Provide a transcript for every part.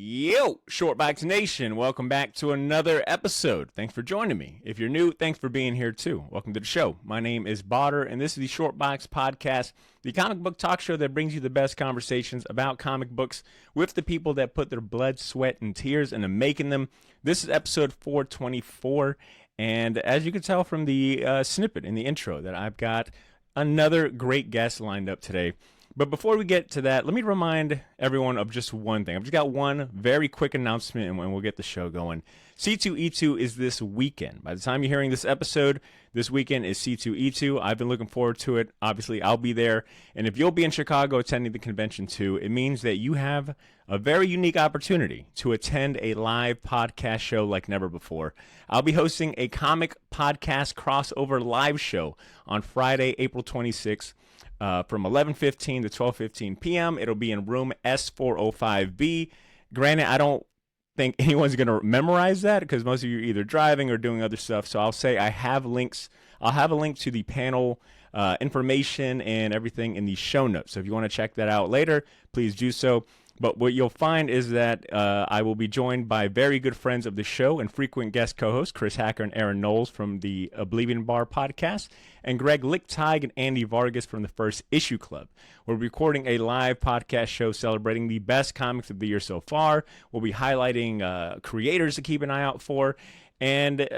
Yo, Shortbox Nation, welcome back to another episode. Thanks for joining me. If you're new, thanks for being here too. Welcome to the show. My name is Botter, and this is the Shortbox Podcast, the comic book talk show that brings you the best conversations about comic books with the people that put their blood, sweat, and tears into making them. This is episode 424, and as you can tell from the snippet in the intro that I've got another great guest lined up today. But before we get to that, let me remind everyone of just one thing. I've just got one very quick announcement, and we'll get the show going. C2E2 is this weekend. By the time you're hearing this episode, this weekend is C2E2. I've been looking forward to it. Obviously, I'll be there. And if you'll be in Chicago attending the convention too, it means that you have a very unique opportunity to attend a live podcast show like never before. I'll be hosting a comic podcast crossover live show on Friday, April 26th. From 11:15 to 12:15 p.m. It'll be in room S405B. Granted, I don't think anyone's going to memorize that because most of you are either driving or doing other stuff. So I'll say I have links. I'll have a link to the panel information and everything in the show notes. So if you want to check that out later, please do so. But what you'll find is that I will be joined by very good friends of the show and frequent guest co-hosts, Chris Hacker and Aaron Knowles from the Oblivion Bar podcast, and Greg Lichtig and Andy Vargas from the First Issue Club. We're recording a live podcast show celebrating the best comics of the year so far. We'll be highlighting creators to keep an eye out for, and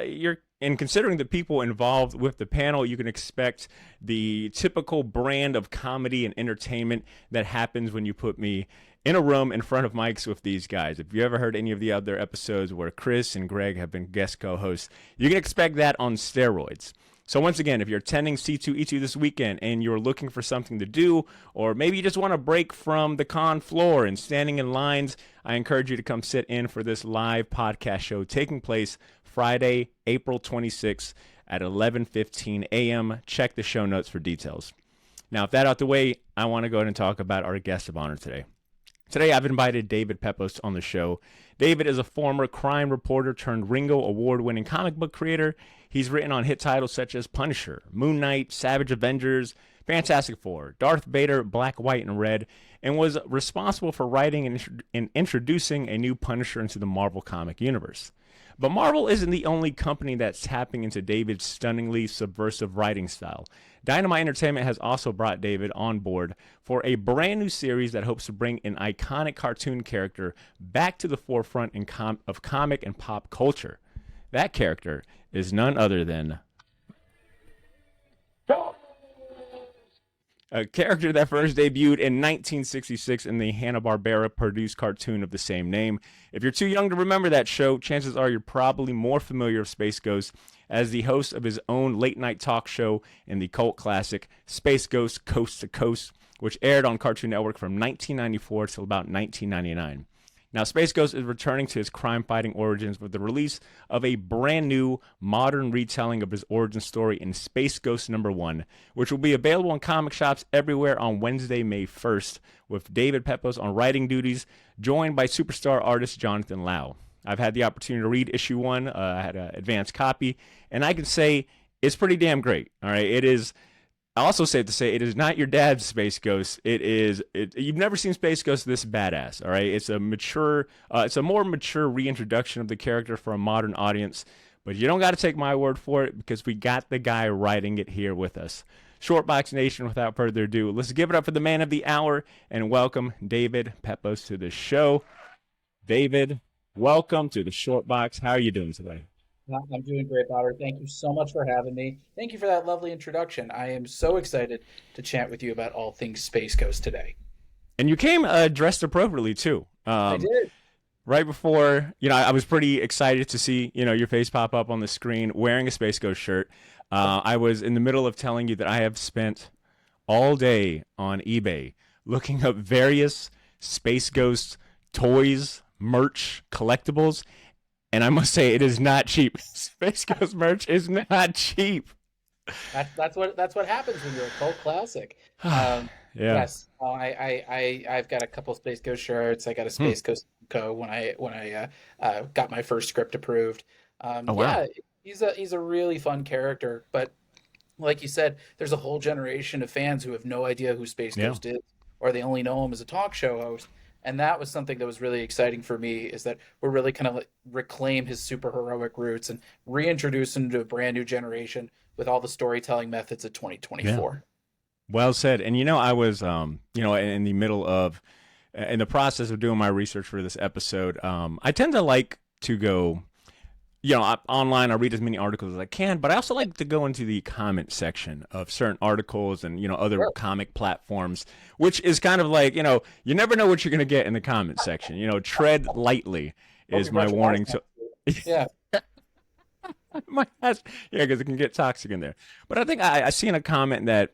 considering the people involved with the panel, you can expect the typical brand of comedy and entertainment that happens when you put me in a room in front of mics with these guys. If you ever heard any of the other episodes where Chris and Greg have been guest co-hosts, you can expect that on steroids. So once again, if you're attending C2E2 this weekend and you're looking for something to do, or maybe you just want to break from the con floor and standing in lines, I encourage you to come sit in for this live podcast show taking place Friday, April 26th at 11:15 a.m. Check the show notes for details. Now, with that out the way, I want to go ahead and talk about our guest of honor today. Today, I've invited David Pepose on the show. David is a former crime reporter turned Ringo Award-winning comic book creator. He's written on hit titles such as Punisher, Moon Knight, Savage Avengers, Fantastic Four, Darth Vader, Black, White, and Red, and was responsible for writing and introducing a new Punisher into the Marvel comic universe. But Marvel isn't the only company that's tapping into David's stunningly subversive writing style. Dynamite Entertainment has also brought David on board for a brand new series that hopes to bring an iconic cartoon character back to the forefront of comic and pop culture. That character is none other than a character that first debuted in 1966 in the Hanna-Barbera produced cartoon of the same name. If you're too young to remember that show, chances are you're probably more familiar with Space Ghost as the host of his own late-night talk show in the cult classic Space Ghost Coast to Coast, which aired on Cartoon Network from 1994 till about 1999. Now, Space Ghost is returning to his crime-fighting origins with the release of a brand new, modern retelling of his origin story in Space Ghost #1, which will be available in comic shops everywhere on Wednesday, May 1st, with David Pepose on writing duties, joined by superstar artist Jonathan Lau. I've had the opportunity to read issue 1. I had an advanced copy, and I can say it's pretty damn great. All right, it is. I also safe to say it is not your dad's Space Ghost. You've never seen Space Ghost this badass. All right, it's a more mature reintroduction of the character for a modern audience. But you don't got to take my word for it because we got the guy writing it here with us. Shortbox Nation, without further ado, let's give it up for the man of the hour and welcome David Pepose to the show. David, welcome to the Shortbox. How are you doing today? I'm doing great, Botter. Thank you so much for having me. Thank you for that lovely introduction. I am so excited to chat with you about all things Space Ghost today. And you came dressed appropriately, too. I did. Right before, I was pretty excited to see, your face pop up on the screen wearing a Space Ghost shirt. I was in the middle of telling you that I have spent all day on eBay looking up various Space Ghost toys, merch, collectibles, and I must say it is not cheap. Space Ghost merch is not cheap. That's what happens when you're a cult classic. Yeah. Yes, I've got a couple Space Ghost shirts. I got a Space Ghost Co when I got my first script approved. Oh, wow. Yeah, he's a really fun character, but like you said, there's a whole generation of fans who have no idea who Space Ghost is, or they only know him as a talk show host. And that was something that was really exciting for me, is that we're really kind of like reclaim his superheroic roots and reintroduce him to a brand new generation with all the storytelling methods of Yeah. 2024. Well said. And I was in the middle of in the process of doing my research for this episode. I tend to like to go online. I read as many articles as I can, but I also like to go into the comment section of certain articles and other Sure. comic platforms, which is kind of like you never know what you're gonna get in the comment section. Tread lightly Hope is you my brought your warning. hazmat To suit. Yeah. my yeah, because it can get toxic in there. But I think I seen a comment that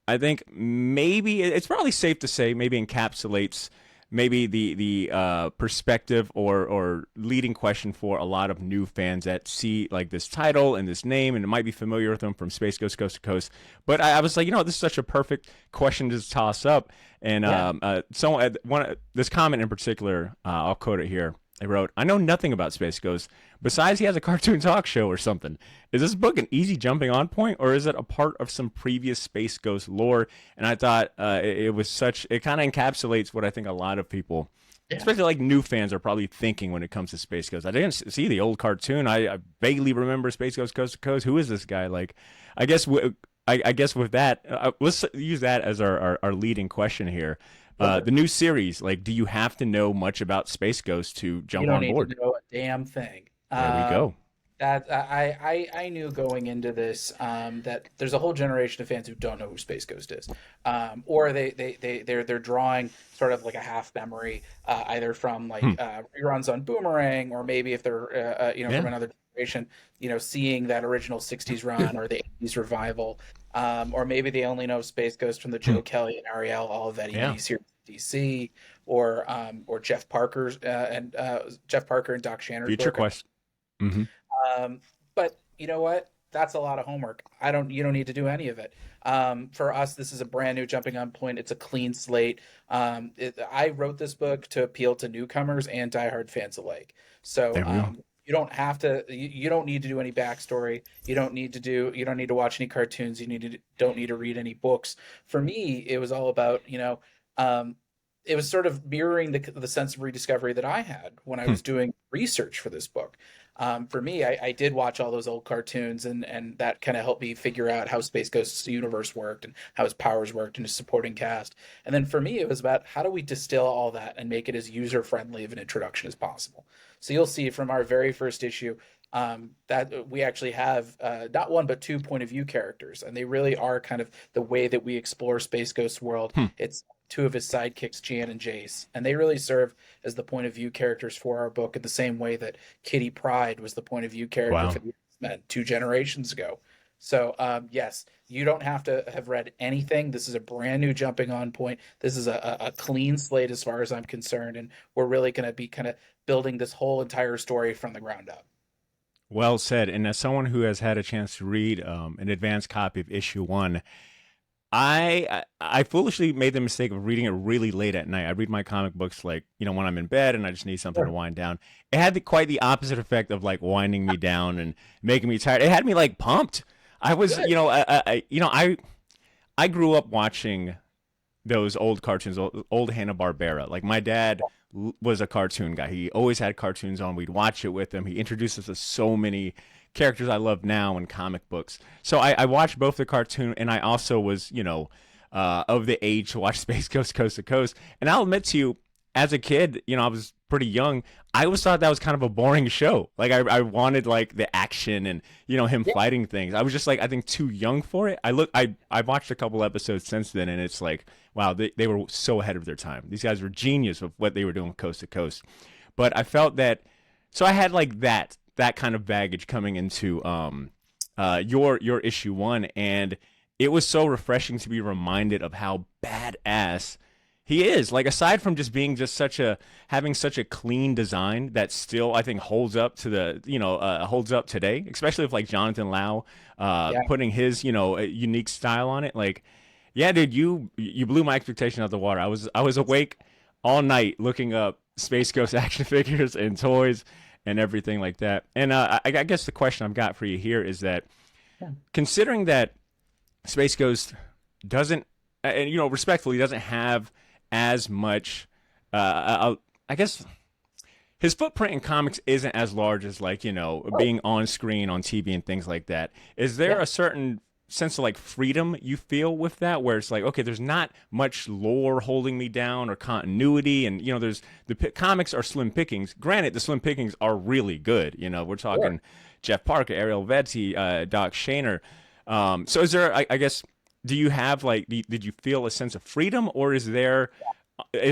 I think maybe it's probably safe to say maybe encapsulates maybe the perspective or leading question for a lot of new fans that see like this title and this name and it might be familiar with them from Space Ghost Coast to Coast. But I was like, this is such a perfect question to toss up. And Yeah. this comment in particular, I'll quote it here. I wrote, I know nothing about Space Ghost, besides he has a cartoon talk show or something. Is this book an easy jumping on point, or is it a part of some previous Space Ghost lore? And I thought it kind of encapsulates what I think a lot of people, Yeah. especially like new fans, are probably thinking when it comes to Space Ghost. I didn't see the old cartoon. I vaguely remember Space Ghost Coast to Coast. Who is this guy? Like, I guess I guess with that, let's use that as our leading question here. Sure. The new series, like, do you have to know much about Space Ghost to You jump don't on need to board? know a damn thing. There we go. That I knew going into this, that there's a whole generation of fans who don't know who Space Ghost is, or they're drawing sort of like a half memory, either from like Hmm. reruns on Boomerang, or maybe if they're Yeah. from another generation, seeing that original '60s run or the '80s revival, or maybe they only know Space Ghost from the Hmm. Joe Kelly and Ariel Olivetti Yeah. miniseries DC, or Jeff Parker's Jeff Parker and Doc Shanner's Future work. quest. Hmm. But you know what? That's a lot of homework. You don't need to do any of it. For us, this is a brand new jumping on point. It's a clean slate. I wrote this book to appeal to newcomers and diehard fans alike. So There we go. you don't have to. You don't need to do any backstory. You don't need to watch any cartoons. Don't need to read any books. For me, it was all about it was sort of mirroring the sense of rediscovery that I had when I Hmm. was doing research for this book. For me, I did watch all those old cartoons, and that kind of helped me figure out how Space Ghost's universe worked and how his powers worked and his supporting cast. And then for me, it was about how do we distill all that and make it as user friendly of an introduction as possible. So you'll see from our very first issue that we actually have not one but two point of view characters, and they really are kind of the way that we explore Space Ghost's world. Hmm. It's two of his sidekicks, Jan and Jace, and they really serve as the point of view characters for our book in the same way that Kitty Pryde was the point of view character Wow. for the X-Men 2 generations ago. So yes, you don't have to have read anything. This is a brand new jumping on point. This is a clean slate as far as I'm concerned, and we're really going to be kind of building this whole entire story from the ground up. Well said. And as someone who has had a chance to read an advanced copy of issue one, I foolishly made the mistake of reading it really late at night. I read my comic books like when I'm in bed and I just need something to Sure. wind down. It had quite the opposite effect of like winding me down and making me tired. It had me like pumped. I was Good. I grew up watching those old cartoons, old Hanna-Barbera. Like my dad was a cartoon guy. He always had cartoons on. We'd watch it with him. He introduced us to so many characters I love now in comic books. So I watched both the cartoon and I also was, of the age to watch Space Ghost Coast to Coast. And I'll admit to you, as a kid, I was pretty young. I always thought that was kind of a boring show. Like I wanted like the action and him Yeah. fighting things. I was just like I think too young for it. I watched a couple episodes since then and it's like wow, they were so ahead of their time. These guys were genius with what they were doing with Coast to Coast. But I felt that so I had like that kind of baggage coming into your issue one, and it was so refreshing to be reminded of how badass he is. Like aside from just being just having such a clean design that still I think holds up to the holds up today, especially with like Jonathan Lau Yeah. putting his a unique style on it. Like yeah, dude, you blew my expectation out the water. I was awake all night looking up Space Ghost action figures and toys and everything like that. And I guess the question I've got for you here is that Yeah. considering that Space Ghost doesn't, and respectfully, doesn't have as much I guess his footprint in comics isn't as large as like, Oh, being on screen on TV and things like that. Is there yeah. a certain sense of like freedom you feel with that, where it's like, okay, there's not much lore holding me down or continuity, and there's comics are slim pickings. Granted, the slim pickings are really good. We're Sure. talking Jeff Parker, Ariel Vetti, Doc Shaner. So is there, I guess, do you have like, did you feel a sense of freedom, or is there,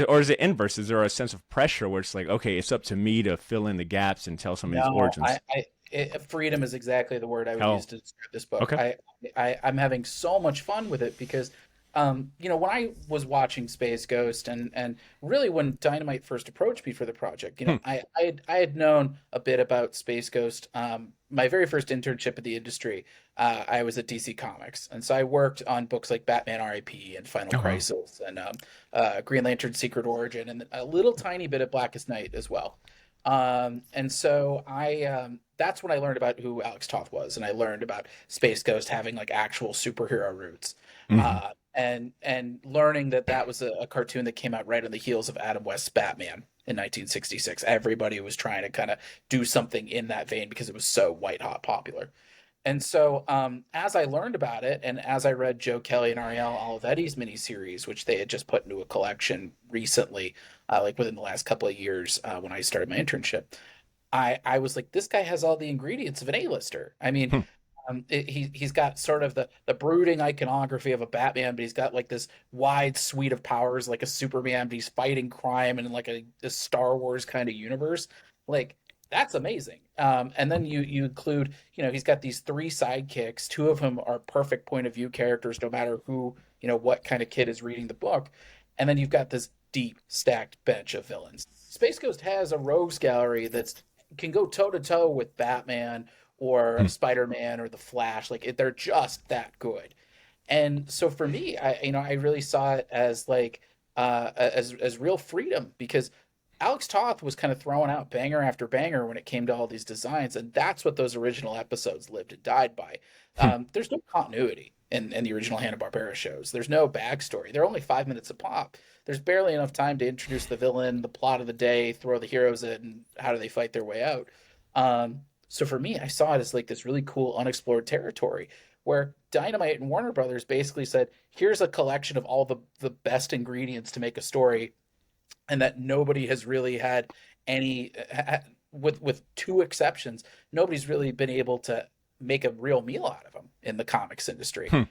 or is it inverse? Is there a sense of pressure where it's like, okay, it's up to me to fill in the gaps and tell some of these No, origins? freedom is exactly the word I would use Oh, to describe this book. okay. I'm having so much fun with it because, when I was watching Space Ghost and really when Dynamite first approached me for the project, Hmm. I had known a bit about Space Ghost. My very first internship in the industry, I was at DC Comics, and so I worked on books like Batman R.I.P. and Final Oh, wow. Crisis and Green Lantern Secret Origin and a little tiny bit of Blackest Night as well. And so that's when I learned about who Alex Toth was, and I learned about Space Ghost having like actual superhero roots, Hmm. and learning that that was a cartoon that came out right on the heels of Adam West's Batman in 1966. Everybody was trying to kind of do something in that vein because it was so white hot popular. And so, as I learned about it, and as I read Joe Kelly and Ariel Olivetti's miniseries, which they had just put into a collection recently, like within the last couple of years, when I started my internship, I was like, this guy has all the ingredients of an A-lister. I mean, Hmm. he's got sort of the brooding iconography of a Batman, but he's got like this wide suite of powers, like a Superman, but he's fighting crime in like a Star Wars kind of universe. Like that's amazing. And then you include, he's got these three sidekicks. Two of them are perfect point of view characters, no matter who, what kind of kid is reading the book. And then you've got this deep stacked bench of villains. Space Ghost has a rogues gallery that's can go toe to toe with Batman or Hmm. Spider-Man or the Flash. Like they're just that good. And so for me, I really saw it as like as real freedom because Alex Toth was kind of throwing out banger after banger when it came to all these designs, and that's what those original episodes lived and died by. Hmm. There's no continuity in the original Hanna-Barbera shows. There's no backstory. They're only 5 minutes a pop. There's barely enough time to introduce the villain, the plot of the day, throw the heroes in, and how do they fight their way out. So for me, I saw it as like this really cool unexplored territory where Dynamite and Warner Brothers basically said, "Here's a collection of all the best ingredients to make a story," and that nobody has really had any, with two exceptions, nobody's really been able to make a real meal out of them in the comics industry. Hmm.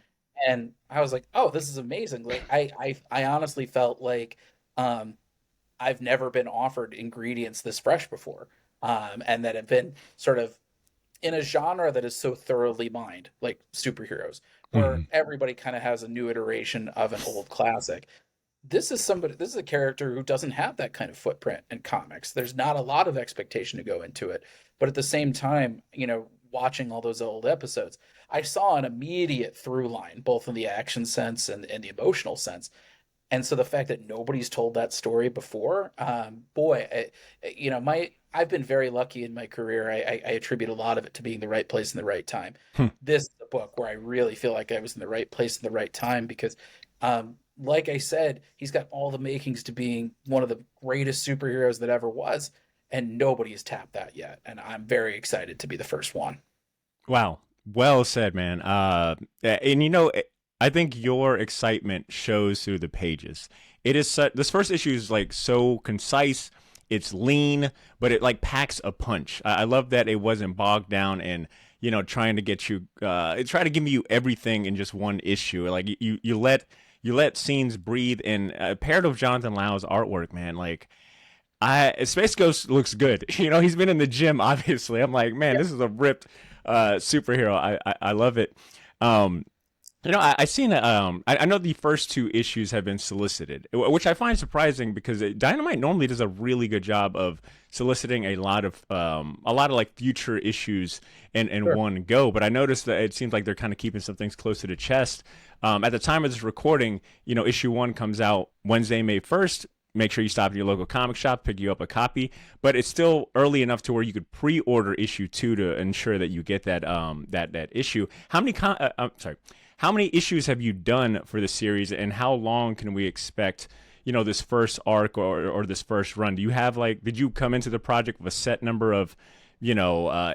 And I was like, "Oh, this is amazing!" Like I honestly felt like um, I've never been offered ingredients this fresh before, and that have been sort of in a genre that is so thoroughly mined, like superheroes, where Hmm. everybody kind of has a new iteration of an old classic. This is a character who doesn't have that kind of footprint in comics. There's not a lot of expectation to go into it. But at the same time, watching all those old episodes, I saw an immediate through line, both in the action sense and the emotional sense. And so the fact that nobody's told that story before, boy, my I've been very lucky in my career. I attribute a lot of it to being the right place in the right time. Hmm. This is a book where I really feel like I was in the right place in the right time because, like I said, he's got all the makings to being one of the greatest superheroes that ever was, and nobody has tapped that yet. And I'm very excited to be the first one. Wow. Well said, man. And I think your excitement shows through the pages. It is this first issue is like so concise. It's lean, but it like packs a punch. I love that it wasn't bogged down in trying to get you, try to give you everything in just one issue. Like you let scenes breathe. And paired with Jonathan Lau's artwork, man, like Space Ghost looks good. He's been in the gym, obviously. I'm like, man, Yeah, this is a ripped superhero. I love it. Um, I seen I know the first two issues have been solicited, which I find surprising because Dynamite normally does a really good job of soliciting a lot of like future issues in sure. one go. But I noticed that it seems like they're kind of keeping some things close to the chest. At the time of this recording, issue one comes out Wednesday, May 1st. Make sure you stop at your local comic shop, pick you up a copy. But it's still early enough to where you could pre-order issue two to ensure that you get that issue. How many issues have you done for the series, and how long can we expect, this first arc or this first run? Do you have did you come into the project with a set number of,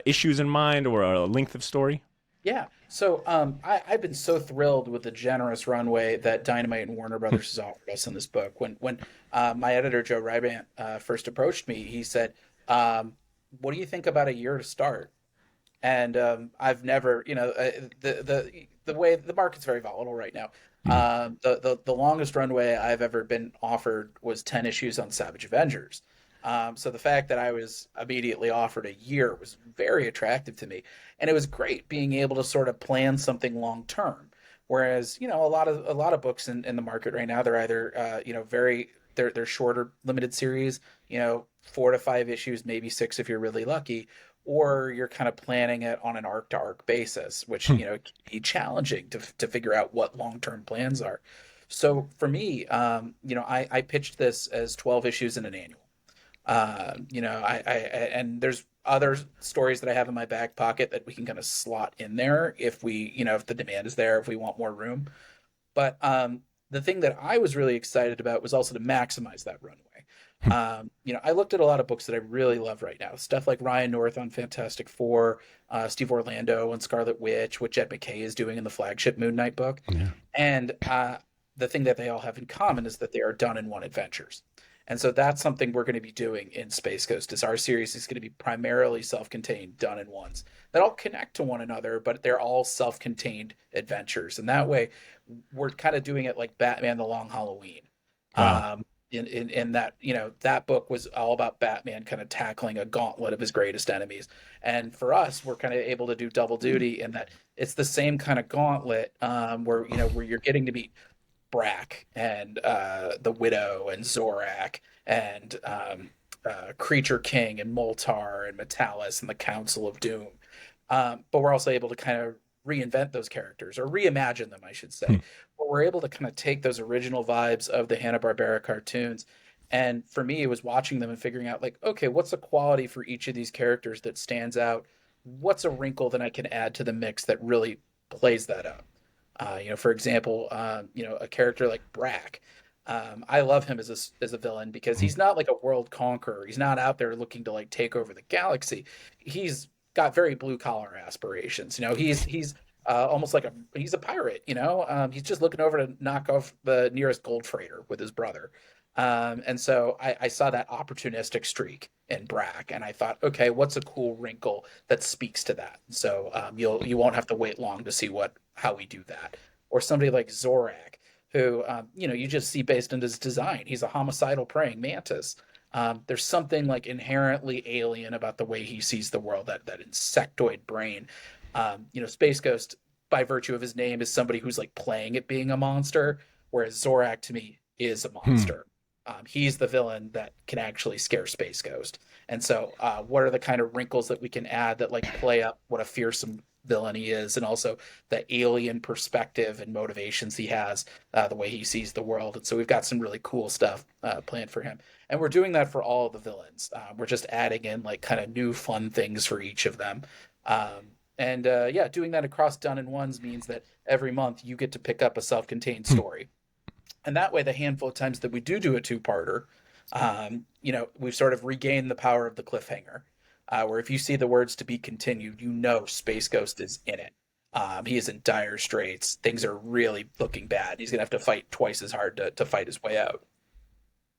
issues in mind or a length of story? Yeah. So I've been so thrilled with the generous runway that Dynamite and Warner Brothers has offered us in this book. When my editor Joe Rybant first approached me, he said, "What do you think about a year to start?" And I've never, the way the market's very volatile right now. The longest runway I've ever been offered was 10 issues on Savage Avengers. So the fact that I was immediately offered a year was very attractive to me, and it was great being able to sort of plan something long term. Whereas a lot of books in the market right now, they're either they're shorter limited series, 4 to 5 issues, maybe 6 if you're really lucky, or you're kind of planning it on an arc to arc basis, which can be challenging to figure out what long term plans are. So for me, I pitched this as 12 issues in an annual. And there's other stories that I have in my back pocket that we can kind of slot in there if if the demand is there, if we want more room. But the thing that I was really excited about was also to maximize that runway. I looked at a lot of books that I really love right now. Stuff like Ryan North on Fantastic Four, Steve Orlando on Scarlet Witch, what Jed McKay is doing in the flagship Moon Knight book. Yeah. And the thing that they all have in common is that they are done-in-one adventures. And so that's something we're going to be doing in Space Ghost. Is our series is going to be primarily self-contained, done-in-ones that all connect to one another, but they're all self-contained adventures. And that way, we're kind of doing it like Batman: The Long Halloween. Wow. In that, that book was all about Batman kind of tackling a gauntlet of his greatest enemies. And for us, we're kind of able to do double duty in that it's the same kind of gauntlet where you're getting to meet Brack and the Widow and Zorak and Creature King and Moltar and Metalis and the Council of Doom. But we're also able to kind of reinvent those characters, or reimagine them, I should say. But we're able to kind of take those original vibes of the Hanna-Barbera cartoons. And for me, it was watching them and figuring out, okay, what's a quality for each of these characters that stands out? What's a wrinkle that I can add to the mix that really plays that up? For example, a character like Brack. I love him as a villain because he's not like a world conqueror. He's not out there looking to take over the galaxy. He's got very blue collar aspirations. He's almost like he's a pirate. He's just looking over to knock off the nearest gold freighter with his brother. And so I saw that opportunistic streak in Brack, and I thought, okay, what's a cool wrinkle that speaks to that? So you won't have to wait long to see how we do that. Or somebody like Zorak, who you just see based on his design. He's a homicidal praying mantis. There's something inherently alien about the way he sees the world, that insectoid brain. Space Ghost, by virtue of his name, is somebody who's playing at being a monster, whereas Zorak to me is a monster. He's the villain that can actually scare Space Ghost. And so what are the kind of wrinkles that we can add that play up what a fearsome villain he is, and also the alien perspective and motivations he has, the way he sees the world. And so we've got some really cool stuff planned for him. And we're doing that for all of the villains. We're just adding in kind of new fun things for each of them. Doing that across done-in-ones means that every month you get to pick up a self-contained story. And that way, the handful of times that we do a two-parter, we've sort of regained the power of the cliffhanger, where if you see the words "to be continued," Space Ghost is in it. He is in dire straits. Things are really looking bad. He's going to have to fight twice as hard to fight his way out.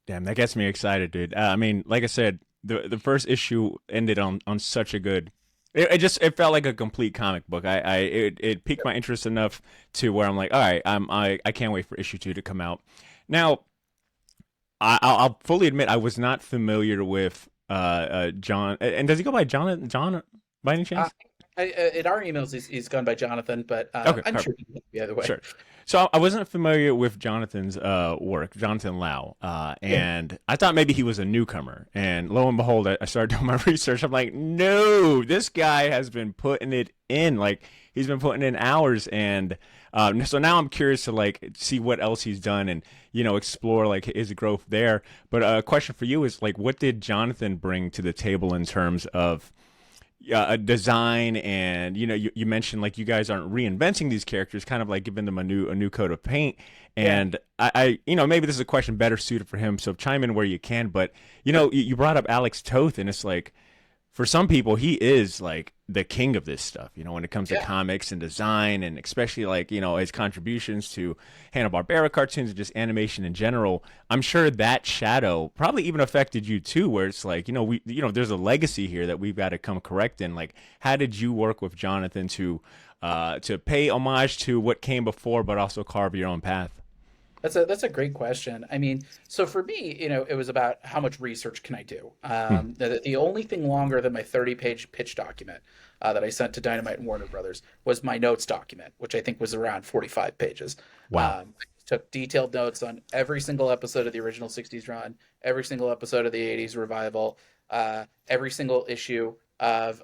Damn, that gets me excited, dude. Like I said, the first issue ended on such a good... It felt like a complete comic book. It piqued my interest enough to where I'm like, all right, I can't wait for issue 2 to come out. Now, I'll fully admit I was not familiar with John. And does he go by John by any chance? In our emails, he's gone by Jonathan, but okay, I'm sure he can be either way. Sure. So I wasn't familiar with Jonathan's work, Jonathan Lau, and I thought maybe he was a newcomer. And lo and behold, I started doing my research. I'm like, no, this guy has been putting it in. He's been putting in hours, and so now I'm curious to see what else he's done and explore his growth there. But a question for you is what did Jonathan bring to the table in terms of a design, and you mentioned like you guys aren't reinventing these characters, kind of like giving them a new coat of paint. Yeah. And I maybe this is a question better suited for him, so chime in where you can. But you brought up Alex Toth, and it's like for some people, he is like the king of this stuff, when it comes to Yeah. comics and design, and especially like, his contributions to Hanna-Barbera cartoons and just animation in general. I'm sure that shadow probably even affected you too, where it's like, there's a legacy here that we've got to come correct in. Like, how did you work with Jonathan to pay homage to what came before, but also carve your own path? That's a great question. I mean, so for me, it was about how much research can I do. Hmm. The only thing longer than my 30-page pitch document that I sent to Dynamite and Warner Brothers was my notes document, which I think was around 45 pages. Wow. I took detailed notes on every single episode of the original 60s run, every single episode of the 80s revival, every single issue of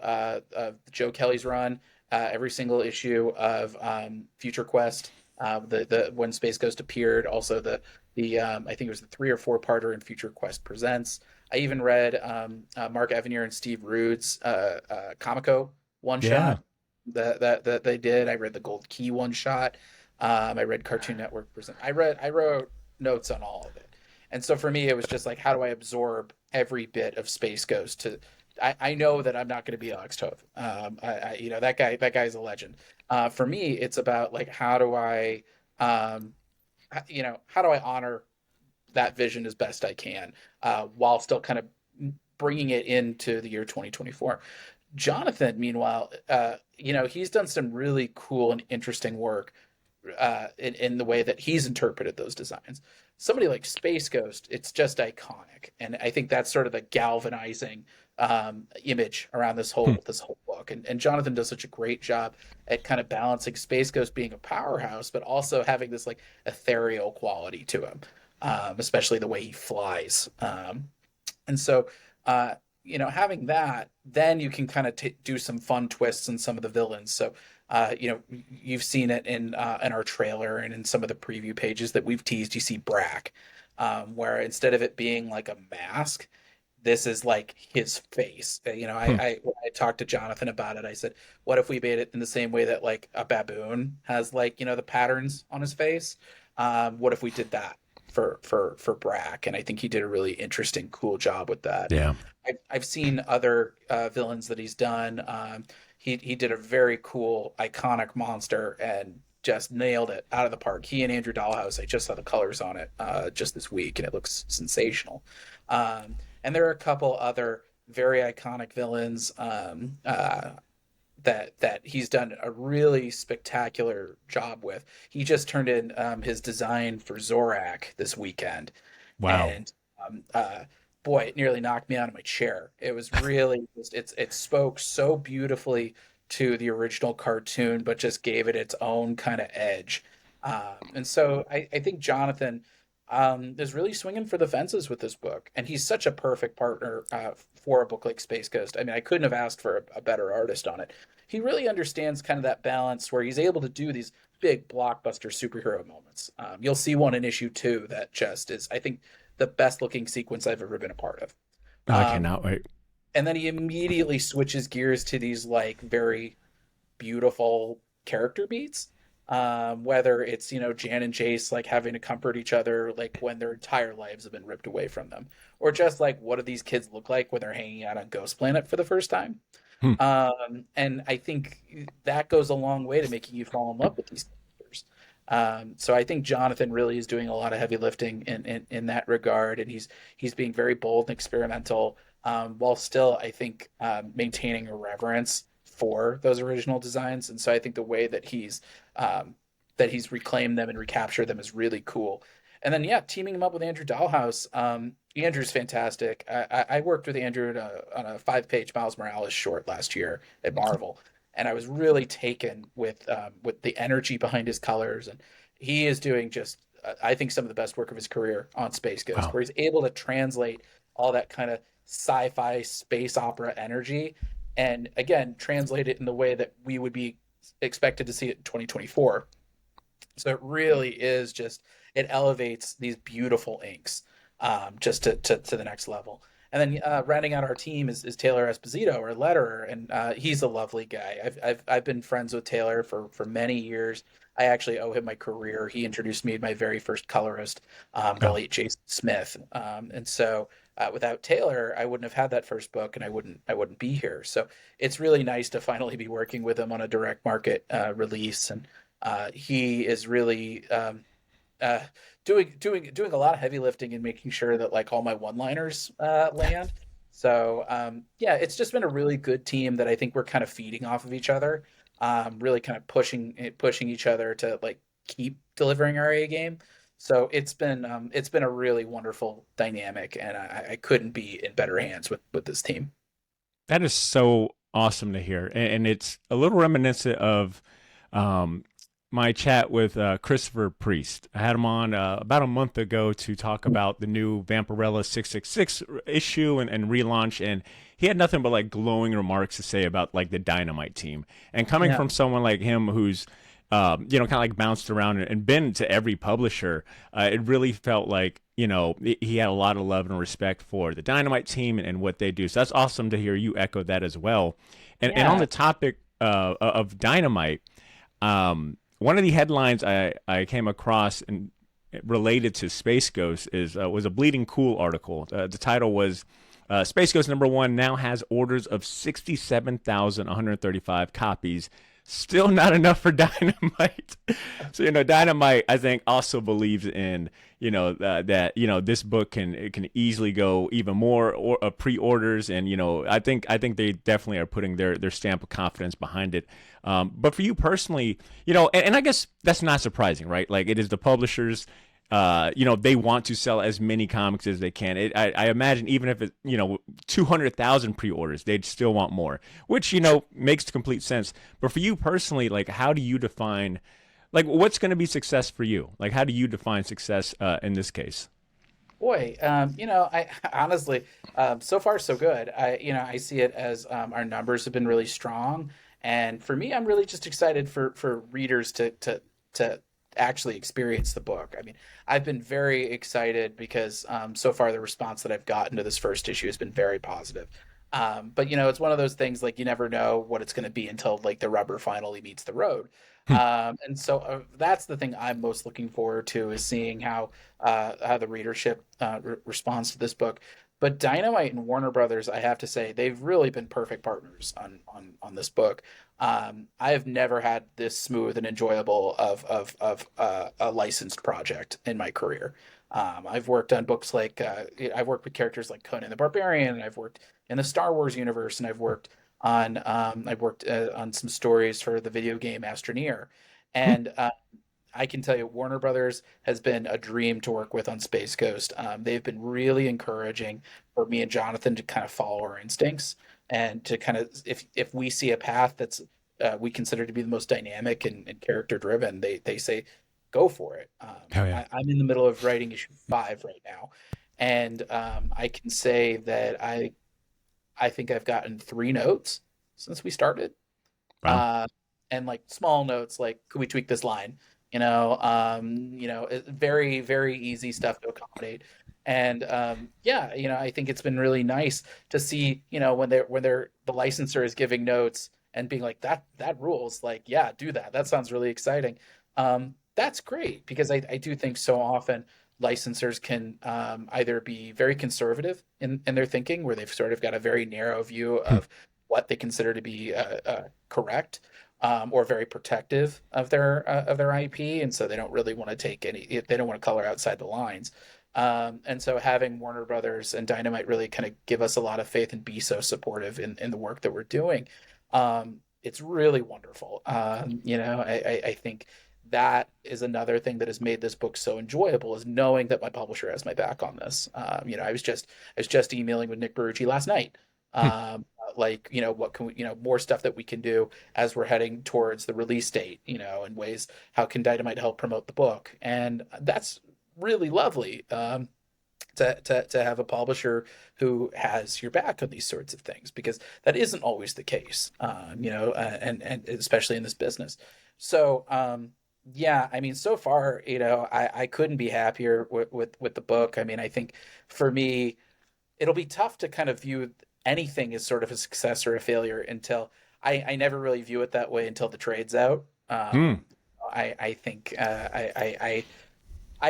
Joe Kelly's run, every single issue of Future Quest, the when Space Ghost appeared, also the I think it was the 3 or 4 parter in Future Quest Presents. I even read Mark Evanier and Steve Rude's Comico one Yeah. shot that they did. I read the Gold Key one shot. I read Cartoon Network Present. I wrote notes on all of it, and so for me, it was just like, how do I absorb every bit of Space Ghost to I know that I'm not going to be Alex Toth. That guy's a legend. For me, it's about like um, how do I honor that vision as best I can, while still kind of bringing it into the year 2024. Jonathan, meanwhile, he's done some really cool and interesting work in the way that he's interpreted those designs. Somebody like Space Ghost, it's just iconic, and I think that's sort of the galvanizing image around Hmm. this whole book. And Jonathan does such a great job at kind of balancing Space Ghost being a powerhouse, but also having this like ethereal quality to him, especially the way he flies. And so, having that, then you can kind of do some fun twists in some of the villains. So, you've seen it in our trailer and in some of the preview pages that we've teased. You see Brack, where instead of it being like a mask, this is like his face. Hmm. When I talked to Jonathan about it, I said, what if we made it in the same way that like a baboon has like, the patterns on his face? What if we did that for Brack? And I think he did a really interesting, cool job with that. Yeah. I've seen other villains that he's done. He did a very cool, iconic monster and just nailed it out of the park. He and Andrew Dahlhaus, I just saw the colors on it just this week, and it looks sensational. And there are a couple other very iconic villains that he's done a really spectacular job with. He just turned in his design for Zorak this weekend, Wow. and boy, it nearly knocked me out of my chair. It was really it spoke so beautifully to the original cartoon, but just gave it its own kind of edge. And so I think Jonathan is really swinging for the fences with this book, and he's such a perfect partner for a book like Space Ghost. I mean, I couldn't have asked for a better artist on it. He really understands kind of that balance where he's able to do these big blockbuster superhero moments. You'll see one in issue 2 that just is, I think, the best looking sequence I've ever been a part of. I Um, cannot wait. and then he immediately switches gears to these like very beautiful character beats. Whether it's, Jan and Jace like having to comfort each other like when their entire lives have been ripped away from them, or just like what do these kids look like when they're hanging out on Ghost Planet for the first time. Hmm. And I think that goes a long way to making you fall in love with these characters. So I think Jonathan really is doing a lot of heavy lifting in that regard, and he's being very bold and experimental, while still I think maintaining a reverence for those original designs. And so I think the way that he's reclaimed them and recaptured them is really cool. And then yeah, teaming him up with Andrew Dahlhaus. Andrew's fantastic. I worked with Andrew on a 5-page Miles Morales short last year at Marvel, and I was really taken with the energy behind his colors. And he is doing just I think some of the best work of his career on Space Ghost, Wow. where he's able to translate all that kind of sci-fi space opera energy, and again translate it in the way that we would be expected to see it in 2024. So it really is just it elevates these beautiful inks just to the next level. And then rounding out our team is Taylor Esposito, our letterer, and he's a lovely guy. I've been friends with Taylor for many years. I actually owe him my career. He introduced me to my very first colorist, the Oh, late Jason Smith, and so without Taylor, I wouldn't have had that first book, and I wouldn't be here. So it's really nice to finally be working with him on a direct market release, and he is really uh, doing a lot of heavy lifting and making sure that like all my one-liners land. So yeah, it's just been a really good team that I think we're kind of feeding off of each other, really kind of pushing each other to like keep delivering our A game. So it's been a really wonderful dynamic, and I couldn't be in better hands with this team. that is so awesome to hear, and it's a little reminiscent of um, my chat with Christopher Priest. I had him on about a month ago to talk about the new Vampirella 666 issue and relaunch, and he had nothing but like glowing remarks to say about like the Dynamite team. And coming Yeah, from someone like him who's kind of like bounced around and been to every publisher, it really felt like, he had a lot of love and respect for the Dynamite team and what they do. So that's awesome to hear you echo that as well. And on yeah, the topic of Dynamite, one of the headlines I came across and related to Space Ghost was a Bleeding Cool article. The title was Space Ghost #1 now has orders of 67,135 copies. Still not enough for Dynamite. So Dynamite I think also believes in that this book can easily go even more or pre-orders, and I think they definitely are putting their stamp of confidence behind it. But for you personally, and I guess that's not surprising, right? Like it is the publishers. They want to sell as many comics as they can. I imagine even if 200,000 pre-orders, they'd still want more, which makes complete sense. But for you personally, like, how do you define, like, what's going to be success for you? Like, how do you define success in this case? boy, I honestly, so far so good. I see it as our numbers have been really strong, and for me, I'm really just excited for readers to actually experience the book. I mean, I've been very excited because so far the response that I've gotten to this first issue has been very positive. But it's one of those things like you never know what it's going to be until like the rubber finally meets the road. Hmm. And so that's the thing I'm most looking forward to is seeing how the readership responds to this book. But Dynamite and Warner Brothers, I have to say, they've really been perfect partners on this book. I have never had this smooth and enjoyable of a licensed project in my career. I've worked on books like I've worked with characters like Conan the Barbarian, and I've worked in the Star Wars universe, and I've worked on some stories for the video game Astroneer, and I can tell you, Warner Brothers has been a dream to work with on Space Ghost. They've been really encouraging for me and Jonathan to kind of follow our instincts and to kind of, if we see a path that's we consider to be the most dynamic and character driven, they say go for it. Oh yeah. I'm in the middle of writing issue 5 right now, and I can say that I think I've gotten 3 notes since we started, Wow. uh, and like small notes like could we tweak this line, very very easy stuff to accommodate. And yeah, I think it's been really nice to see when they're the licensor is giving notes and being like that rules, like yeah, do that sounds really exciting. That's great because I do think so often licensors can either be very conservative in their thinking where they've sort of got a very narrow view Hmm. of what they consider to be correct, or very protective of their IP, and so they don't really want to take any. They don't want to color outside the lines. And so having Warner Brothers and Dynamite really kind of give us a lot of faith and be so supportive in the work that we're doing. It's really wonderful. I think that is another thing that has made this book so enjoyable is knowing that my publisher has my back on this. I was just emailing with Nick Barucci last night. Hmm. Like, what can we, more stuff that we can do as we're heading towards the release date, and ways how can Dynamite help promote the book. And that's really lovely. To have a publisher who has your back on these sorts of things because that isn't always the case, and especially in this business. So yeah, I mean, so far, I couldn't be happier with the book. I mean, I think for me, it'll be tough to kind of view anything as sort of a success or a failure until I never really view it that way until the trade's out. Hmm. I think I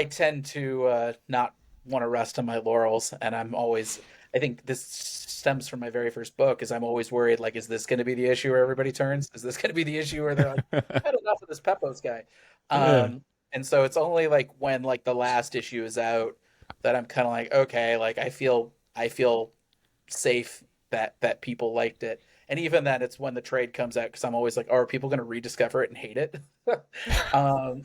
tend to not want to rest on my laurels, and I'm always. I think this stems from my very first book, is I'm always worried, like, is this going to be the issue where everybody turns? Is this going to be the issue where they're like, I've had enough of this Pepose guy? Yeah. And so it's only like when like the last issue is out that I'm kind of like, okay, like I feel safe that people liked it. And even then, it's when the trade comes out because I'm always like, oh, are people going to rediscover it and hate it? um,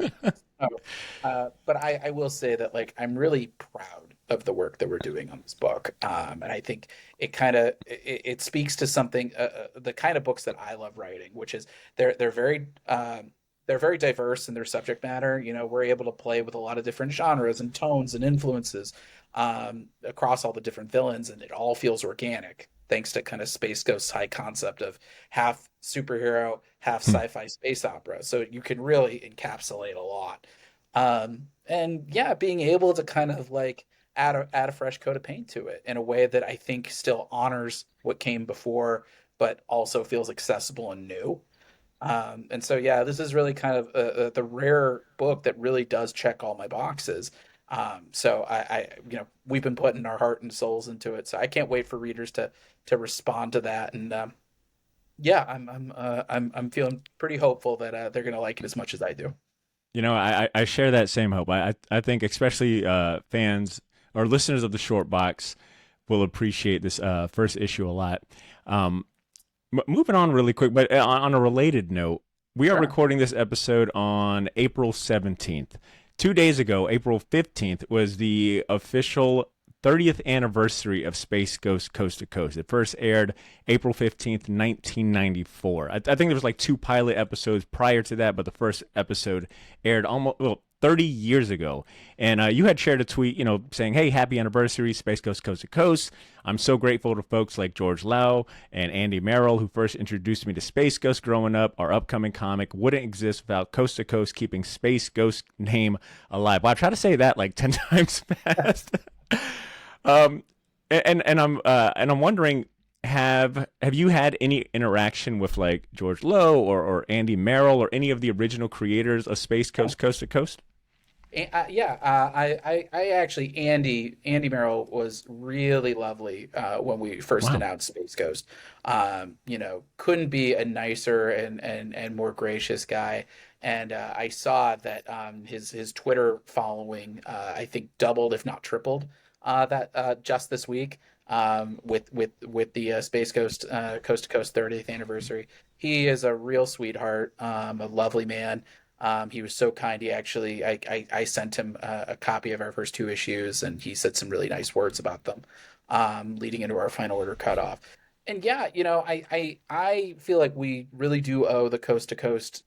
so, but I will say that like I'm really proud of the work that we're doing on this book, and I think it speaks to something, the kind of books that I love writing, which is they're very diverse in their subject matter. You know, we're able to play with a lot of different genres and tones and influences across all the different villains, and it all feels organic thanks to kind of Space Ghost's high concept of half superhero, half Hmm. sci-fi space opera. So you can really encapsulate a lot. And yeah, being able to kind of like add a fresh coat of paint to it in a way that I think still honors what came before, but also feels accessible and new. And so, yeah, this is really kind of the rare book that really does check all my boxes. So we've been putting our heart and souls into it. So I can't wait for readers to respond to that. And yeah, I'm feeling pretty hopeful that they're gonna like it as much as I do. I share that same hope. I think especially fans or listeners of the short box will appreciate this first issue a lot. Um, moving on really quick, but on a related note, we are Sure. recording this episode on April 17th. 2 days ago, April 15th, was the official 30th anniversary of Space Ghost Coast to Coast. It first aired April 15th, 1994. I think there was like two pilot episodes prior to that, but the first episode aired almost, well, 30 years ago. And you had shared a tweet, saying, hey, happy anniversary, Space Ghost Coast to Coast. I'm so grateful to folks like George Lau and Andy Merrill, who first introduced me to Space Ghost growing up. Our upcoming comic wouldn't exist without Coast to Coast keeping Space Ghost name alive. Well, I try to say that like 10 times fast. um, and I'm wondering, have you had any interaction with like George Lowe or Andy Merrill or any of the original creators of Space Coast Coast to Coast? Yeah, I actually Andy Merrill was really lovely when we first Wow. announced Space Ghost. Couldn't be a nicer and more gracious guy. And I saw that his Twitter following I think doubled if not tripled that just this week with the Space Ghost Coast to Coast 30th anniversary. He is a real sweetheart, a lovely man. He was so kind. He actually, I sent him a copy of our first two issues, and he said some really nice words about them, leading into our final order cutoff. And yeah, I feel like we really do owe the Coast to Coast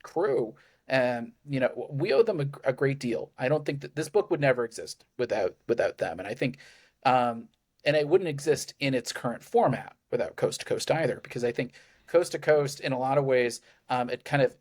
crew, and we owe them a great deal. I don't think that this book would never exist without them, and I think, and it wouldn't exist in its current format without Coast to Coast either, because I think Coast to Coast, in a lot of ways, it kind of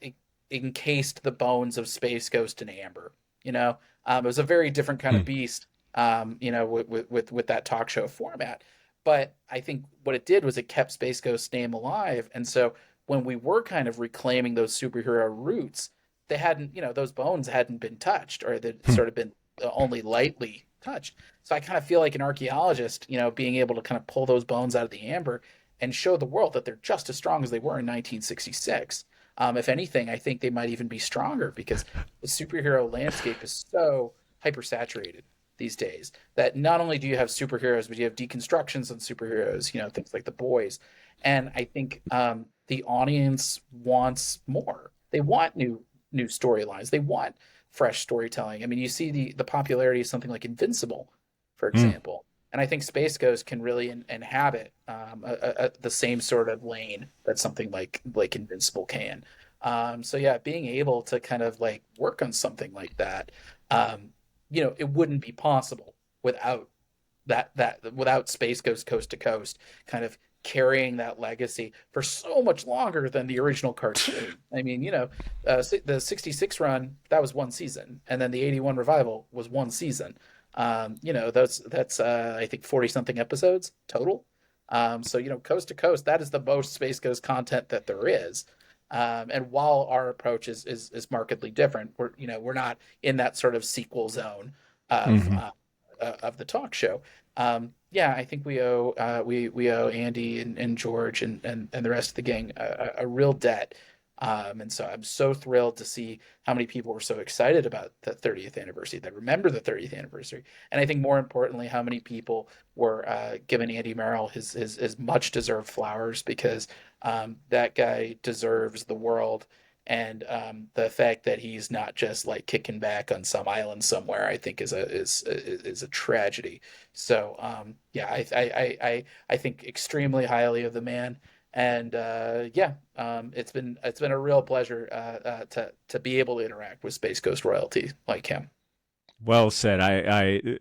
encased the bones of Space Ghost and Amber. It was a very different kind Hmm. of beast. With that talk show format. But I think what it did was it kept Space Ghost's name alive, and so when we were kind of reclaiming those superhero roots, they hadn't, those bones hadn't been touched, or they'd Hmm. sort of been only lightly touched. So I kind of feel like an archaeologist, being able to kind of pull those bones out of the amber and show the world that they're just as strong as they were in 1966. If anything, I think they might even be stronger because the superhero landscape is so hypersaturated these days that not only do you have superheroes, but you have deconstructions on superheroes, things like the boys. And I think the audience wants more. They want new storylines. They want fresh storytelling. I mean, you see the popularity of something like Invincible, for Hmm. example. And I think Space Ghost can really inhabit the same sort of lane that something like Invincible can. So yeah, being able to kind of like work on something like that, it wouldn't be possible without without Space Ghost Coast to Coast kind of carrying that legacy for so much longer than the original cartoon. I mean, the 66 run, that was one season, and then the 81 revival was one season. That's I think 40 something episodes total. So coast to coast, that is the most Space Ghost content that there is. And while our approach is markedly different, we're not in that sort of sequel zone Hmm. of the talk show. Yeah, I think we owe Andy and George and the rest of the gang a real debt. And so I'm so thrilled to see how many people were so excited about the 30th anniversary, that remember the 30th anniversary. And I think more importantly, how many people were giving Andy Merrill his much deserved flowers, because that guy deserves the world. And the fact that he's not just like kicking back on some island somewhere, I think is a tragedy. So yeah, I think extremely highly of the man. And yeah, it's been a real pleasure to be able to interact with Space Ghost royalty like him. Well said.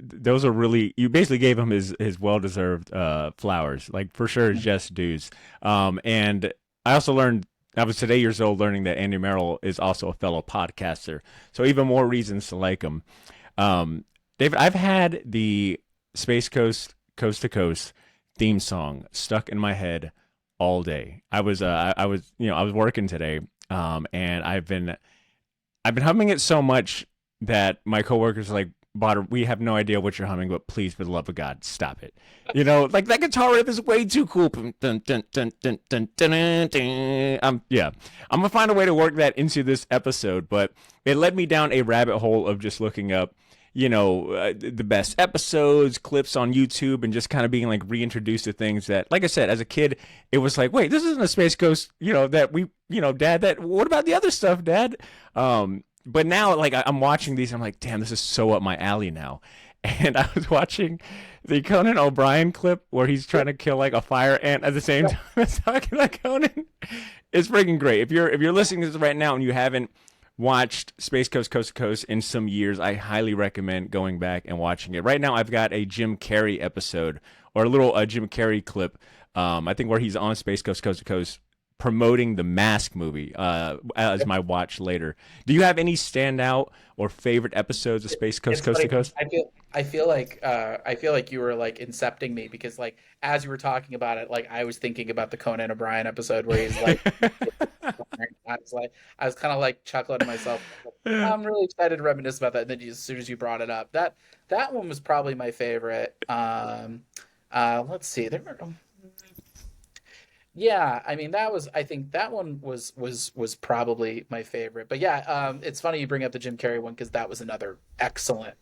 Those are really, you basically gave him his well deserved flowers, like for sure, his just dues. And I also learned, I was today years old learning that Andy Merrill is also a fellow podcaster, so even more reasons to like him. David, I've had the Space Coast Coast to Coast theme song stuck in my head all day. I was working today, and I've been humming it so much that my coworkers are like, Botter, we have no idea what you're humming, but please, for the love of God, stop it. Like that guitar riff is way too cool. Dun, dun, dun, dun, dun, dun, dun, dun. Yeah, I'm gonna find a way to work that into this episode, but it led me down a rabbit hole of just looking up, the best episodes, clips on YouTube, and just kind of being like reintroduced to things that, like I said, as a kid, it was like, wait, this isn't a Space Ghost, that we, Dad, that what about the other stuff, Dad? But now, like, I'm watching these, I'm like, damn, this is so up my alley now. And I was watching the Conan O'Brien clip where he's trying to kill like a fire ant at the same time as talking about Conan. It's freaking great. If you're listening to this right now and you haven't watched Space Coast Coast to Coast in some years, I highly recommend going back and watching it. Right now, I've got a Jim Carrey episode, or a little Jim Carrey clip. I think where he's on Space Coast Coast to Coast promoting the Mask movie as my watch later. Do you have any standout or favorite episodes of Space Coast It's Coast to funny. Coast? I feel like you were like incepting me, because like as you were talking about it, like I was thinking about the Conan O'Brien episode where he's like, I was kind of like chuckling to myself. I'm really excited to reminisce about that. And then as soon as you brought it up, that one was probably my favorite. Let's see, there were. Yeah, I mean I think that one was probably my favorite. But yeah, it's funny you bring up the Jim Carrey one, because that was another excellent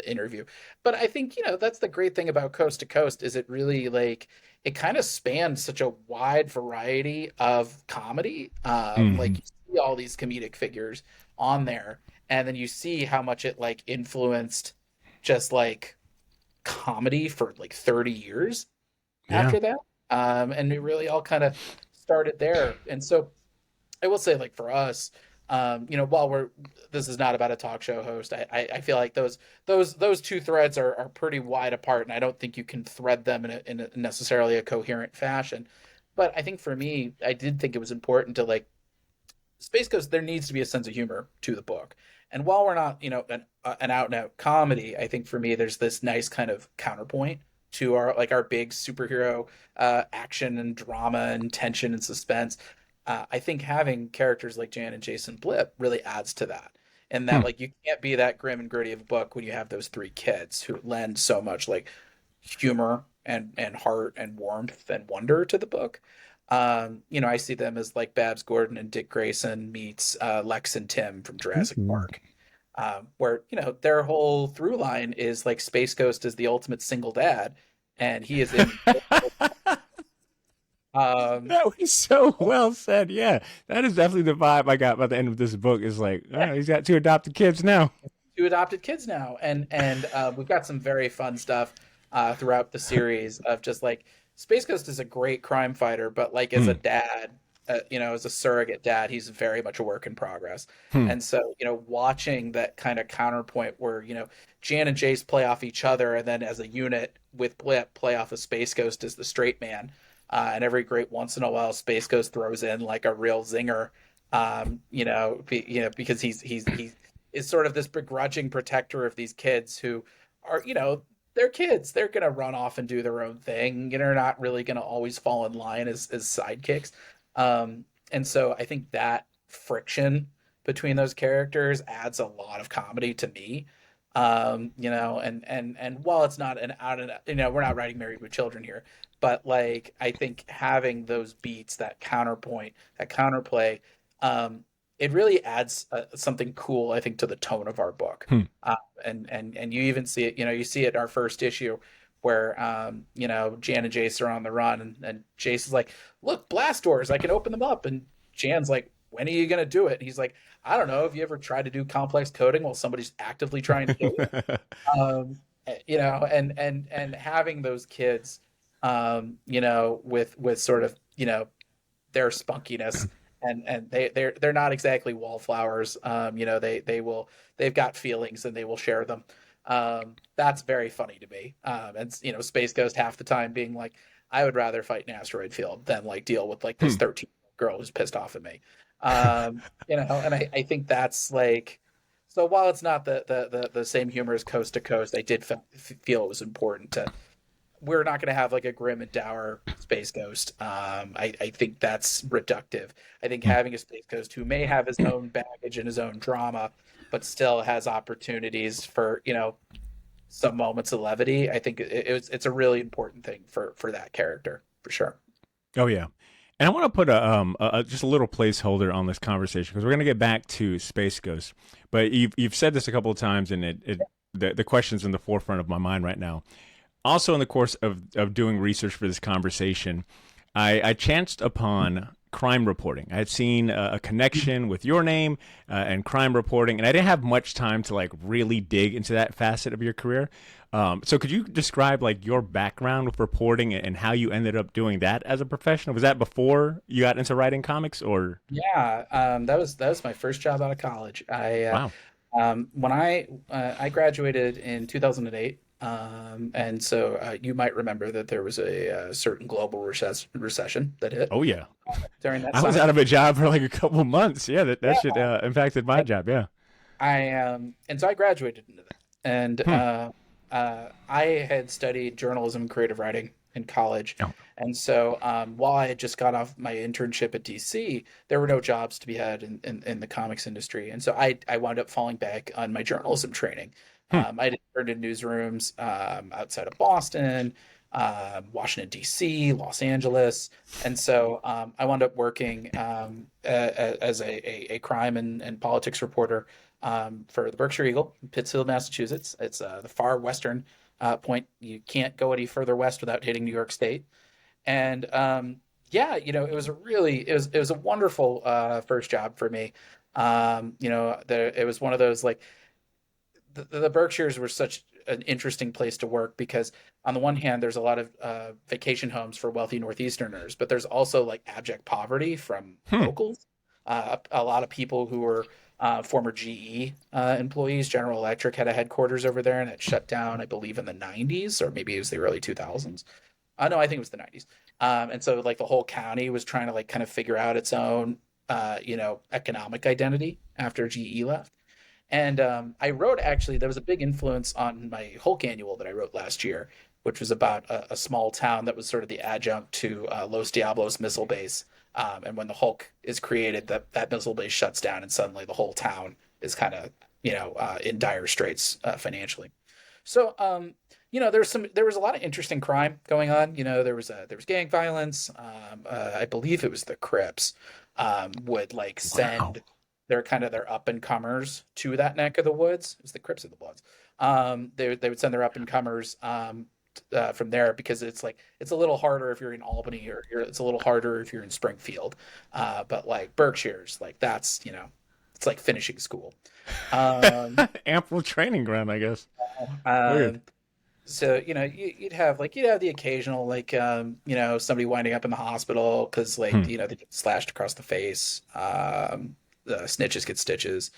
interview. But I think, that's the great thing about Coast to Coast, is it really like it kind of spans such a wide variety of comedy. Like Hmm. you see all these comedic figures on there, and then you see how much it like influenced just like comedy for like 30 years Yeah. after that. And we really all kind of started there. And so I will say, like for us, while this is not about a talk show host, I feel like those two threads are pretty wide apart, and I don't think you can thread them in a necessarily a coherent fashion. But I think for me, I did think it was important to like Space Ghost. There needs to be a sense of humor to the book. And while we're not, an out and out comedy, I think for me there's this nice kind of counterpoint to our big superhero action and drama and tension and suspense. I think having characters like Jan and Jason Blip really adds to that. And that Hmm. like you can't be that grim and gritty of a book when you have those three kids who lend so much like humor and heart and warmth and wonder to the book. I see them as like Babs Gordon and Dick Grayson meets Lex and Tim from Jurassic Ooh. Park, where their whole through line is like Space Ghost is the ultimate single dad, and he is in. Um, That was so well said. Yeah, that is definitely the vibe I got by the end of this book. Is like, yeah, oh, he's got two adopted kids now. two adopted kids now, and we've got some very fun stuff throughout the series of just like Space Ghost is a great crime fighter, but like as a Hmm. dad, as a surrogate dad, he's very much a work in progress. Hmm. And so, watching that kind of counterpoint where, Jan and Jace play off each other, and then as a unit with Blip play off of Space Ghost as the straight man. And every great once in a while, Space Ghost throws in like a real zinger, because is sort of this begrudging protector of these kids who are, they're kids. They're gonna run off and do their own thing. They're not really gonna always fall in line as sidekicks. And so I think that friction between those characters adds a lot of comedy to me. And while it's not an out and we're not writing Married with Children here, but like I think having those beats, that counterpoint, that counterplay, um, it really adds something cool, I think, to the tone of our book. Hmm. And you even see it, you see it in our first issue where Jan and Jace are on the run, and Jace is like, "Look, blast doors, I can open them up," and Jan's like, "When are you gonna do it?" And he's like, "I don't know. Have you ever tried to do complex coding while somebody's actively trying to kill you?" And having those kids, with sort of their spunkiness, and they're not exactly wallflowers. They've got feelings and they will share them. That's very funny to me. And Space Ghost half the time being like, "I would rather fight an asteroid field than like deal with like this 13-year-old girl who's pissed off at me." And I think that's like, so while it's not the same humor as Coast to Coast, I did feel it was important to, we're not going to have like a grim and dour Space Ghost. I think that's reductive. I think having a Space Ghost who may have his own baggage and his own drama, but still has opportunities for, some moments of levity. I think it's a really important thing for that character, for sure. Oh yeah. And I want to put just a little placeholder on this conversation because we're going to get back to Space Ghost. But you've said this a couple of times, and the question's in the forefront of my mind right now. Also, in the course of doing research for this conversation, I chanced upon crime reporting. I had seen a connection with your name and crime reporting, and I didn't have much time to like really dig into that facet of your career. So could you describe like your background with reporting and how you ended up doing that as a professional? Was that before you got into writing comics, or? Yeah, that was my first job out of college. Wow. When I graduated in 2008, and so you might remember that there was a certain global recession that hit Oh yeah. during that I was summer. out of a job for like a couple months. Yeah, that shit Yeah, impacted my I, job. Yeah. and so I graduated into that, and Hmm. I had studied journalism and creative writing in college, Oh. and so while I had just got off my internship at DC, there were no jobs to be had in the comics industry, and so I wound up falling back on my journalism training. Hmm. I did interned in newsrooms outside of Boston, Washington D.C., Los Angeles, and so I wound up working as a crime and politics reporter for the Berkshire Eagle in Pittsfield, Massachusetts. It's the far western point. You can't go any further west without hitting New York State. And yeah, it was a wonderful first job for me. It was one of those like the Berkshires were such an interesting place to work because on the one hand, there's a lot of vacation homes for wealthy Northeasterners, but there's also like abject poverty from Hmm. locals. A lot of people who were former GE employees. General Electric had a headquarters over there and it shut down, I believe, in the 90s, or maybe it was the early 2000s. No, I think it was the 90s. And so like the whole county was trying to like kind of figure out its own economic identity after GE left. And I wrote, actually, there was a big influence on my Hulk annual that I wrote last year, which was about a small town that was sort of the adjunct to Los Diablos missile base. And when the Hulk is created, that missile base shuts down, and suddenly the whole town is kind of, in dire straits financially. So, there was a lot of interesting crime going on. There was gang violence. I believe it was the Crips would like Wow. send their up and comers to that neck of the woods. It was the Crips of the Bloods. They would send their up and comers from there because it's a little harder if you're in Albany, or it's a little harder if you're in Springfield. But like Berkshire's, like that's it's like finishing school. Um, Ample training ground, I guess. Weird. um, so you'd have the occasional like somebody winding up in the hospital because like Hmm. they get slashed across the face. The snitches get stitches.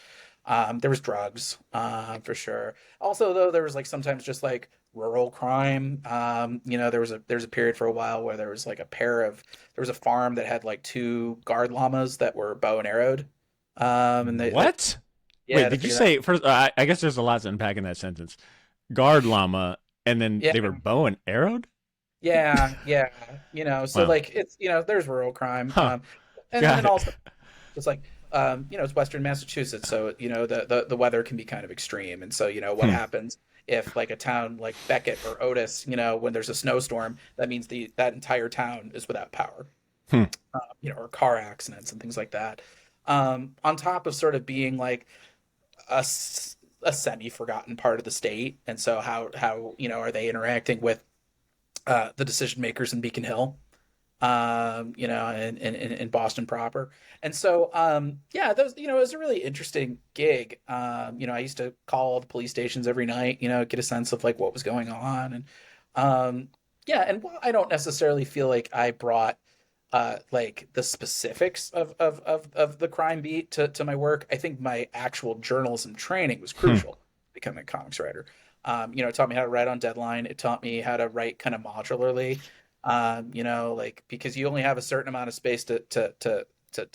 There was drugs, for sure. Also, though, there was like sometimes just like rural crime. There was a period for a while where there was a farm that had like two guard llamas that were bow and arrowed. And they What? Yeah, I Wait, had to did you figure that. say first? I guess there's a lot to unpack in that sentence. Guard llama, and then Yeah, they were bow and arrowed. yeah. So Wow. like it's there's rural crime, Huh. and Got then it. also it's like it's Western Massachusetts, so the weather can be kind of extreme, and so what Hmm. happens if like a town like Beckett or Otis, when there's a snowstorm, that means the that entire town is without power, Hmm. or car accidents and things like that. On top of sort of being like a semi-forgotten part of the state, and so how are they interacting with the decision makers in Beacon Hill, in Boston proper. And so, yeah, those, it was a really interesting gig. I used to call all the police stations every night, get a sense of like what was going on. And, yeah, and while I don't necessarily feel like I brought, like the specifics of the crime beat to my work, I think my actual journalism training was Hmm. crucial to becoming a comics writer. It taught me how to write on deadline. It taught me how to write kind of modularly, like because you only have a certain amount of space to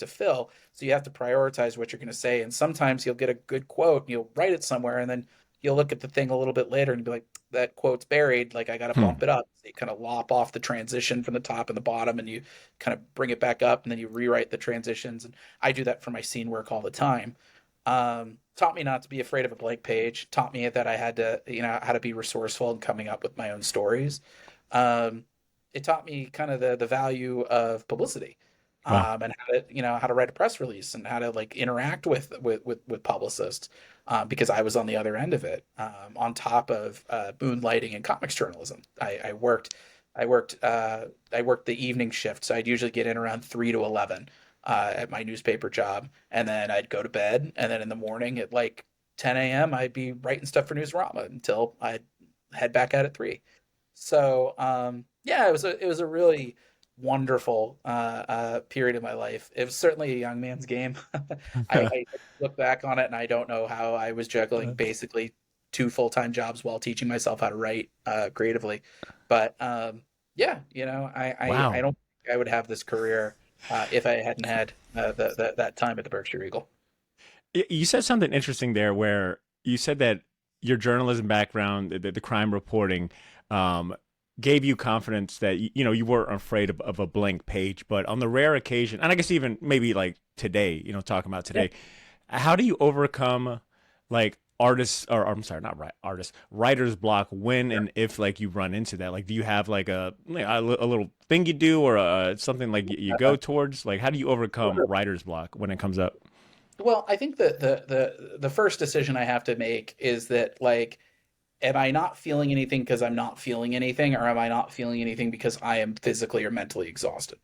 fill, so you have to prioritize what you're going to say. And sometimes you'll get a good quote, and you'll write it somewhere, and then you'll look at the thing a little bit later and be like, that quote's buried. Like I got to Hmm. bump it up. So you kind of lop off the transition from the top and the bottom, and you kind of bring it back up, and then you rewrite the transitions. And I do that for my scene work all the time. Taught me not to be afraid of a blank page. Taught me that I had to, how to be resourceful in coming up with my own stories. Um, it taught me kind of the value of publicity, Wow. and how to write a press release and how to like interact with publicists, because I was on the other end of it, on top of moonlighting and comics journalism. I worked the evening shift, so I'd usually get in around 3 to 11 at my newspaper job, and then I'd go to bed, and then in the morning at like 10 a.m. I'd be writing stuff for Newsrama until I'd head back out at 3. So yeah, it was a really wonderful period of my life. It was certainly a young man's game. I look back on it and I don't know how I was juggling basically two full-time jobs while teaching myself how to write creatively. But yeah, I Wow. don't think I would have this career if I hadn't had that time at the Berkshire Eagle. You said something interesting there where you said that your journalism background, the crime reporting, um, gave you confidence that you weren't afraid of a blank page. But on the rare occasion, and I guess even maybe like today, talking about Yeah. today, how do you overcome like artists or I'm sorry, not artists, writer's block when and if like you run into that? Like, do you have like a little thing you do or something like you go towards? Like, how do you overcome Sure. writer's block when it comes up? Well, I think that the first decision I have to make is that like, am I not feeling anything because I'm not feeling anything, or am I not feeling anything because I am physically or mentally exhausted?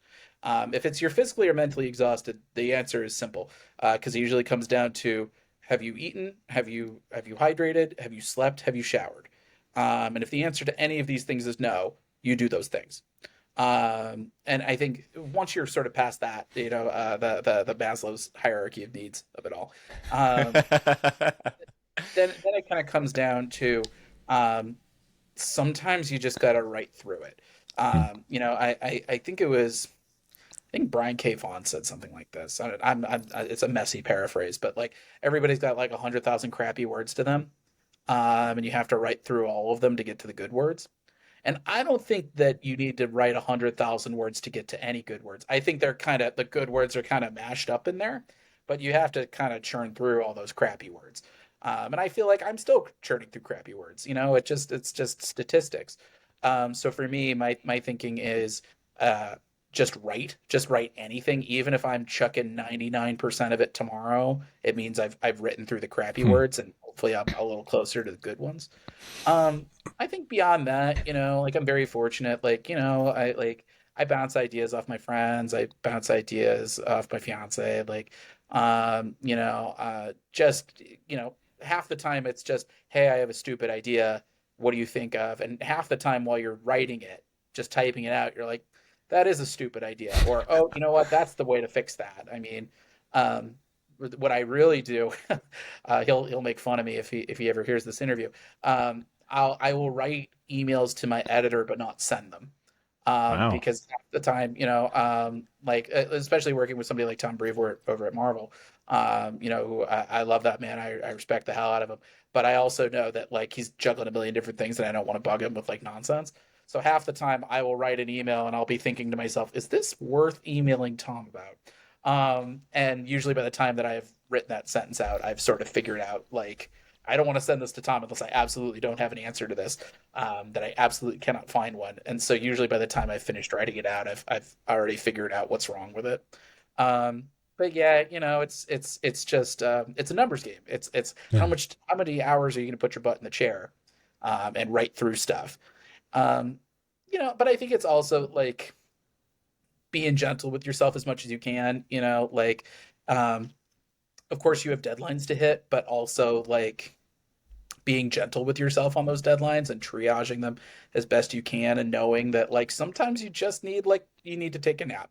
If it's you're physically or mentally exhausted, the answer is simple, because it usually comes down to, have you eaten, have you hydrated, have you slept, have you showered? And if the answer to any of these things is no, you do those things. And I think once you're sort of past that, the Maslow's hierarchy of needs of it all, um, then it kind of comes down to, um, sometimes you just got to write through it. I think I think Brian K. Vaughan said something like this. It's a messy paraphrase, but like everybody's got like 100,000 crappy words to them, and you have to write through all of them to get to the good words. And I don't think that you need to write 100,000 words to get to any good words. I think the good words are kind of mashed up in there, but you have to kind of churn through all those crappy words. And I feel like I'm still churning through crappy words. It's just statistics. So for me, my thinking is, uh, just write anything, even if I'm chucking 99% of it tomorrow. It means I've written through the crappy Hmm. words, and hopefully I'm a little closer to the good ones. Um, I think beyond that, like I'm very fortunate. Like, I bounce ideas off my friends. I bounce ideas off my fiance. Like, just, half the time it's just, hey, I have a stupid idea. What do you think of? And half the time while you're writing it, just typing it out, you're like, that is a stupid idea. Or, oh, you know what? That's the way to fix that. I mean, um, what I really do, he'll make fun of me if he ever hears this interview. I will write emails to my editor but not send them. Wow. because half the time, like especially working with somebody like Tom Brevoort over at Marvel, who I love that man. I respect the hell out of him, but I also know that like he's juggling a million different things, and I don't want to bug him with like nonsense. So half the time, I will write an email and I'll be thinking to myself, "Is this worth emailing Tom about?" And usually by the time that I've written that sentence out, I've sort of figured out like I don't want to send this to Tom unless I absolutely don't have an answer to this, that I absolutely cannot find one. And so usually by the time I've finished writing it out, I've already figured out what's wrong with it. But yeah, it's just it's a numbers game. It's Yeah. how many hours are you going to put your butt in the chair, and write through stuff. Um, but I think it's also like being gentle with yourself as much as you can. Like um, of course you have deadlines to hit, but also like being gentle with yourself on those deadlines and triaging them as best you can, and knowing that like sometimes you just need like you need to take a nap.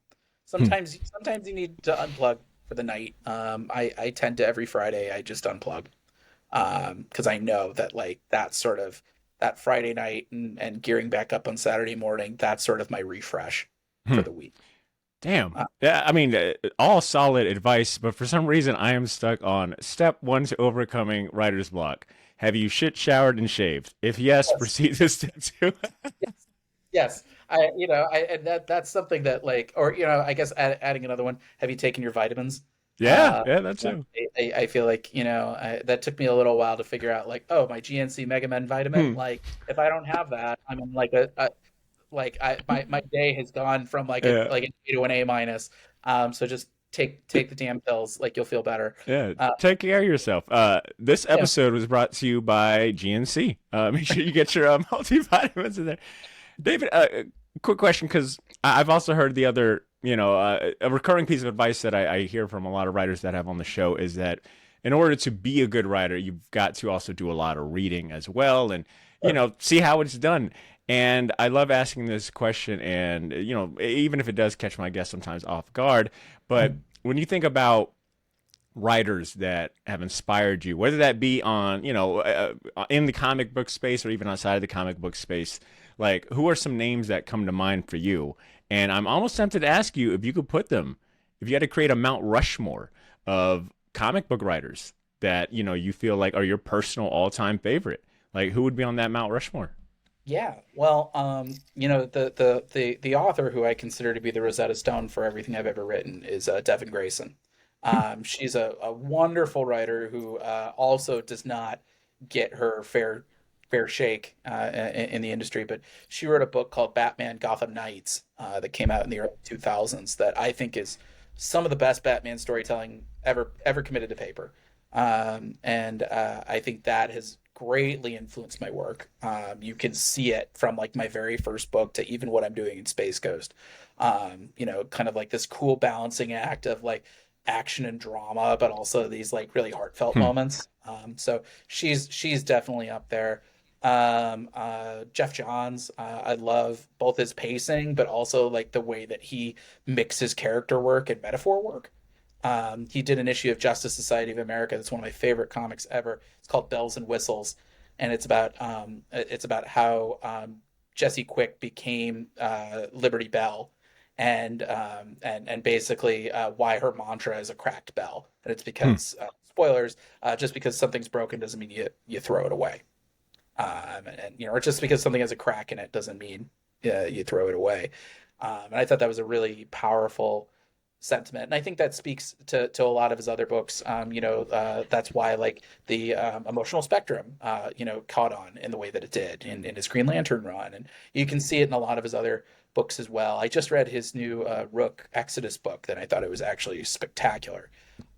Hmm. Sometimes you need to unplug for the night. I tend to every Friday I just unplug, because I know that like that sort of that Friday night and gearing back up on Saturday morning, that's sort of my refresh Hmm. for the week. Damn. Uh, Yeah, I mean, all solid advice, but for some reason, I am stuck on step one to overcoming writer's block. Have you shit showered and shaved? If yes, yes, proceed to step two. yes, yes. And that's something that like, or I guess adding another one. Have you taken your vitamins? Yeah, Uh, yeah, that's too. I feel like that took me a little while to figure out. Like, oh, my GNC Mega Men vitamin. Hmm. Like, if I don't have that, I'm in like a like my day has gone from like a Yeah, like an A to an A minus. So just take the damn pills. Like you'll feel better. yeah. Uh, Take care of yourself. This yeah. episode was brought to you by GNC. Make sure you get your multivitamins in there. David, quick question, because I've also heard the other, a recurring piece of advice that I hear from a lot of writers that have on the show is that in order to be a good writer, you've got to also do a lot of reading as well, and Sure. see how it's done. And I love asking this question, and even if it does catch my guests sometimes off guard, but Mhm. when you think about writers that have inspired you, whether that be on, in the comic book space or even outside of the comic book space, like who are some names that come to mind for you? And I'm almost tempted to ask you if you could put them, if you had to create a Mount Rushmore of comic book writers that, you feel like are your personal all-time favorite, like who would be on that Mount Rushmore? Yeah. Well, the author who I consider to be the Rosetta Stone for everything I've ever written is Devin Grayson. She's a wonderful writer who also does not get her fair shake in the industry, but she wrote a book called Batman Gotham Knights that came out in the early 2000s that I think is some of the best Batman storytelling ever committed to paper. And I think that has greatly influenced my work. You can see it from like my very first book to even what I'm doing in Space Ghost. Kind of like this cool balancing act of like action and drama, but also these like really heartfelt Hmm. moments. So she's definitely up there. Jeff Johns, I love both his pacing, but also like the way that he mixes character work and metaphor work. He did an issue of Justice Society of America. That's one of my favorite comics ever. It's called Bells and Whistles, and it's about how Jesse Quick became Liberty Bell, and basically why her mantra is a cracked bell. And it's Hmm. because spoilers, just because something's broken doesn't mean you throw it away. Or just because something has a crack in it doesn't mean you throw it away. And I thought that was a really powerful sentiment, and I think that speaks to a lot of his other books. That's why like the emotional spectrum, caught on in the way that it did in his Green Lantern run, and you can see it in a lot of his other books as well. I just read his new Rook Exodus book that I thought it was actually spectacular.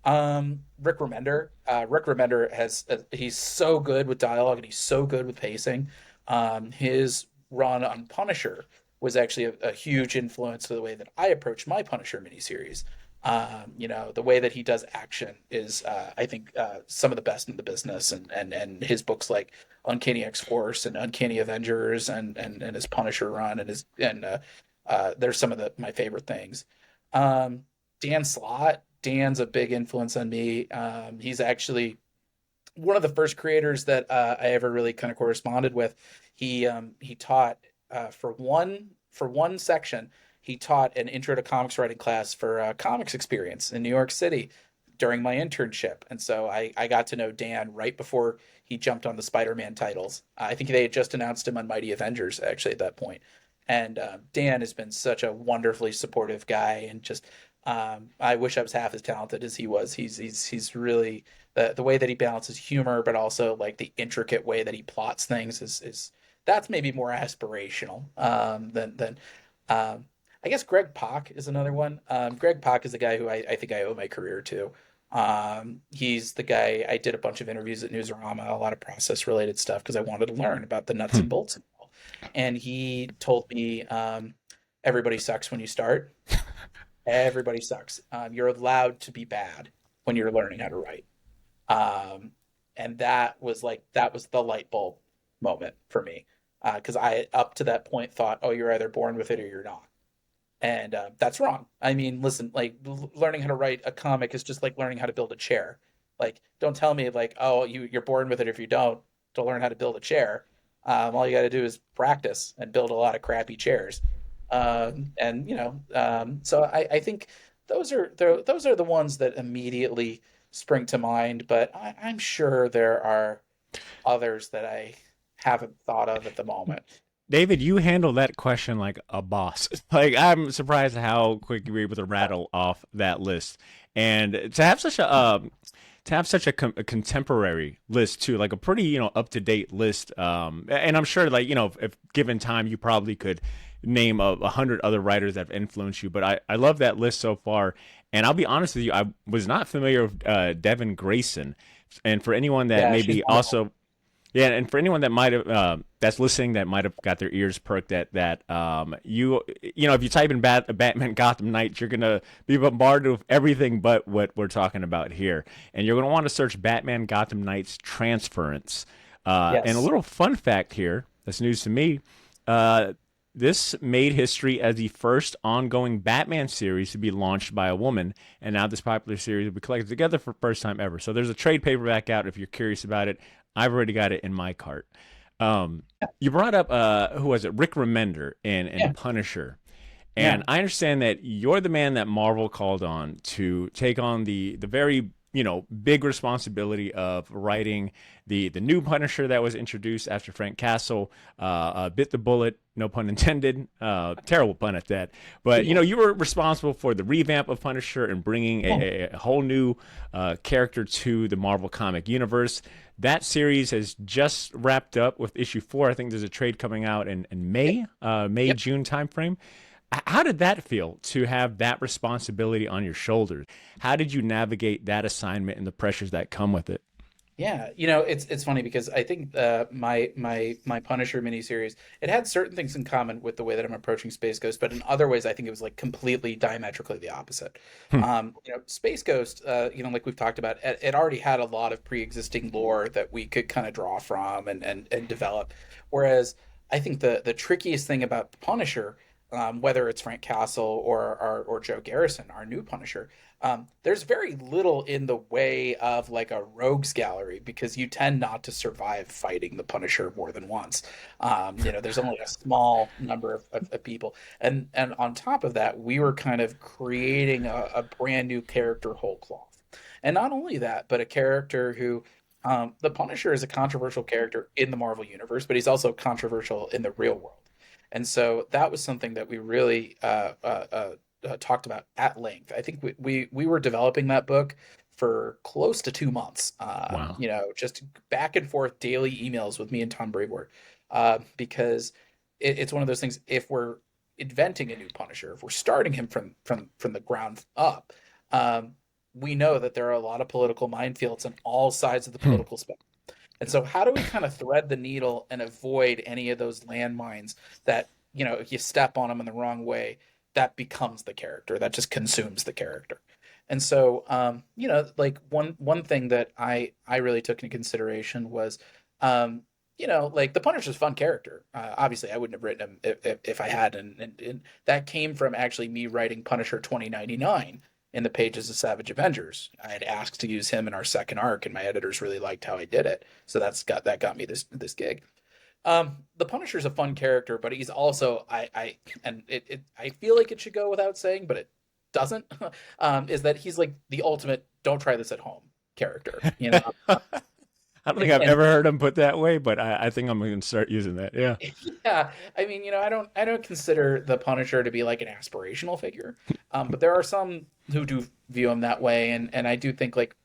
Rick Remender. Rick Remender he's so good with dialogue and he's so good with pacing. His run on Punisher was actually a huge influence to the way that I approach my Punisher miniseries. The way that he does action is, I think, some of the best in the business, and his books like Uncanny X Force and Uncanny Avengers and his Punisher run they're some of my favorite things. Um, Dan Slott. Dan's a big influence on me. He's actually one of the first creators that I ever really kind of corresponded with. He taught for one for one section, he taught an intro to comics writing class for Comics Experience in New York City during my internship. And so I got to know Dan right before he jumped on the Spider-Man titles. I think they had just announced him on Mighty Avengers actually at that point. And Dan has been such a wonderfully supportive guy, and just I wish I was half as talented as he was. He's really the way that he balances humor, but also like the intricate way that he plots things is that's maybe more aspirational than I guess Greg Pak is another one. Greg Pak is the guy who I think I owe my career to. He's the guy I did a bunch of interviews at Newsarama, a lot of process related stuff because I wanted to learn about the nuts and bolts. And he told me, everybody sucks when you start. Everybody sucks. You're allowed to be bad when you're learning how to write. And that was the light bulb moment for me. Because I, up to that point, thought, oh, you're either born with it or you're not. And that's wrong. I mean, listen, like learning how to write a comic is just like learning how to build a chair. Like, don't tell me like, oh, you're born with it if you don't to learn how to build a chair. All you got to do is practice and build a lot of crappy chairs. And so I think those are the ones that immediately spring to mind. But I'm sure there are others that I haven't thought of at the moment. David, you handle that question like a boss. Like I'm surprised how quick you were able to rattle off that list, and to have such a contemporary list too, like a pretty up to date list. And I'm sure like if given time, you probably could name 100 other writers that have influenced you. But I love that list so far. And I'll be honest with you, I was not familiar with Devin Grayson. And for anyone that Yeah, she's maybe wonderful. also yeah, and for anyone that might have that's listening that might have got their ears perked at that if you type in Batman Gotham Knights, you're gonna be bombarded with everything but what we're talking about here, and you're gonna want to search Batman Gotham Knights Transference. And a Yes. little fun fact here that's news to me. Uh, this made history as the first ongoing Batman series to be launched by a woman, and now this popular series will be collected together for the first time ever. So there's a trade paperback out if you're curious about it. I've already got it in my cart. You brought up who was it? Rick Remender in Yeah. Punisher. Yeah. And I understand that you're the man that Marvel called on to take on the very big responsibility of writing the new Punisher that was introduced after Frank Castle bit the bullet, no pun intended, terrible pun at that. But Yeah. you were responsible for the revamp of Punisher and bringing Yeah. a whole new character to the Marvel comic universe. That series has just wrapped up with issue 4. I think there's a trade coming out in Yep. May Yep. June timeframe. How did that feel to have that responsibility on your shoulders? How did you navigate that assignment and the pressures that come with it? Yeah, it's funny because I think my Punisher miniseries, it had certain things in common with the way that I'm approaching Space Ghost, but in other ways I think it was like completely diametrically the opposite. Hmm. Space Ghost, like we've talked about, it already had a lot of pre-existing lore that we could kind of draw from and develop. Whereas I think the trickiest thing about Punisher, whether it's Frank Castle or Joe Garrison, our new Punisher, there's very little in the way of like a rogues gallery because you tend not to survive fighting the Punisher more than once. There's only a small number of people, and on top of that, we were kind of creating a brand new character whole cloth, and not only that, but a character who. The Punisher is a controversial character in the Marvel universe, but he's also controversial in the real world. And so that was something that we really talked about at length. I think we were developing that book for close to 2 months. Wow. Just back and forth daily emails with me and Tom Brevoort, because it's one of those things. If we're inventing a new Punisher, if we're starting him from the ground up, we know that there are a lot of political minefields on all sides of the Hmm. political spectrum. And so, how do we kind of thread the needle and avoid any of those landmines that, if you step on them in the wrong way, that becomes the character, that just consumes the character. And so, like one thing that I really took into consideration was, like the Punisher's a fun character. Obviously, I wouldn't have written him if I had, and that came from actually me writing Punisher 2099 in the pages of Savage Avengers. I had asked to use him in our second arc, and my editors really liked how I did it. So that got me this gig. The Punisher's a fun character, but he's also I feel like it should go without saying, but it doesn't. Is that he's like the ultimate "don't try this at home" character, you know? I don't think And I've and ever heard him put that way, but I think I'm going to start using that. Yeah. yeah, I mean, I don't consider the Punisher to be like an aspirational figure, but there are some who do view him that way, and I do think like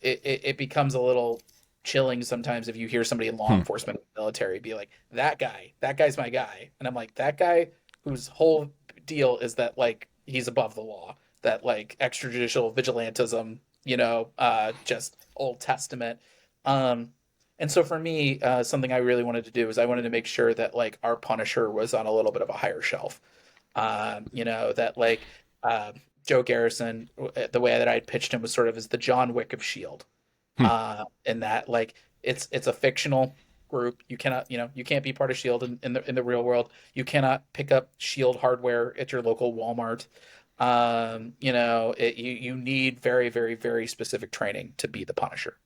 it becomes a little chilling sometimes if you hear somebody in law Hmm. enforcement or military be like, that guy's my guy. And I'm like, that guy whose whole deal is that like he's above the law, that like extrajudicial vigilantism, just Old Testament. Um, and so for me, something I really wanted to do is I wanted to make sure that like our Punisher was on a little bit of a higher shelf. That like Joe Garrison, the way that I pitched him was sort of as the John Wick of Shield, Hmm. in that like it's a fictional group. You cannot, you can't be part of Shield in the real world. You cannot pick up Shield hardware at your local Walmart. You need very, very, very specific training to be the Punisher.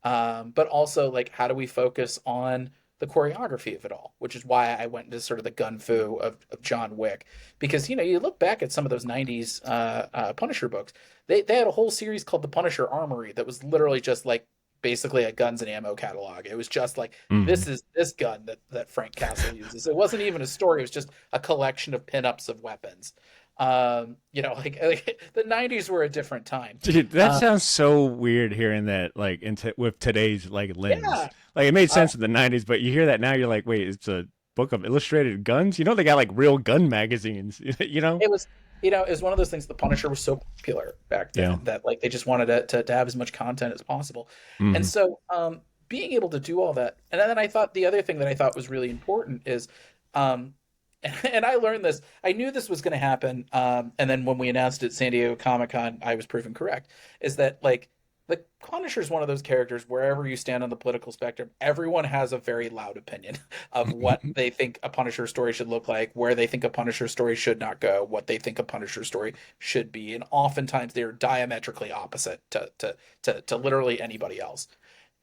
But also like how do we focus on the choreography of it all, which is why I went into sort of the gun fu of John Wick, because you look back at some of those 90s Punisher books, they had a whole series called the Punisher Armory that was literally just like basically a guns and ammo catalog. It was just like Hmm. this is this gun that Frank Castle uses. It wasn't even a story, it was just a collection of pinups of weapons. Like the 90s were a different time. Dude, that uh, sounds so weird hearing that like with today's like lens. yeah. Like it made uh, sense in the 90s, but you hear that now you're like, "Wait, it's a book of illustrated guns?" You know they got like real gun magazines, you know? It was, it was one of those things. The Punisher was so popular back Yeah. then that like they just wanted to have as much content as possible, and Hmm. so being able to do all that, and then I thought the other thing that I thought was really important is, um, and I learned this. I knew this was going to happen, and then when we announced it at San Diego Comic Con, I was proven correct. Is that like the Punisher is one of those characters wherever you stand on the political spectrum, everyone has a very loud opinion of what they think a Punisher story should look like, where they think a Punisher story should not go, what they think a Punisher story should be, and oftentimes they're diametrically opposite to literally anybody else.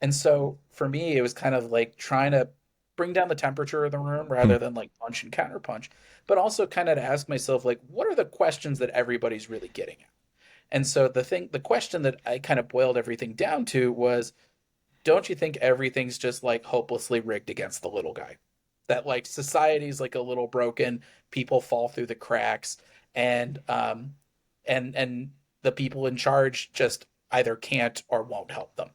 And so for me, it was kind of like trying to bring down the temperature of the room rather than like punch and counterpunch, but also kind of to ask myself, like, what are the questions that everybody's really getting at? And so the question that I kind of boiled everything down to was, don't you think everything's just like hopelessly rigged against the little guy? That like society's like a little broken, people fall through the cracks, and the people in charge just either can't or won't help them.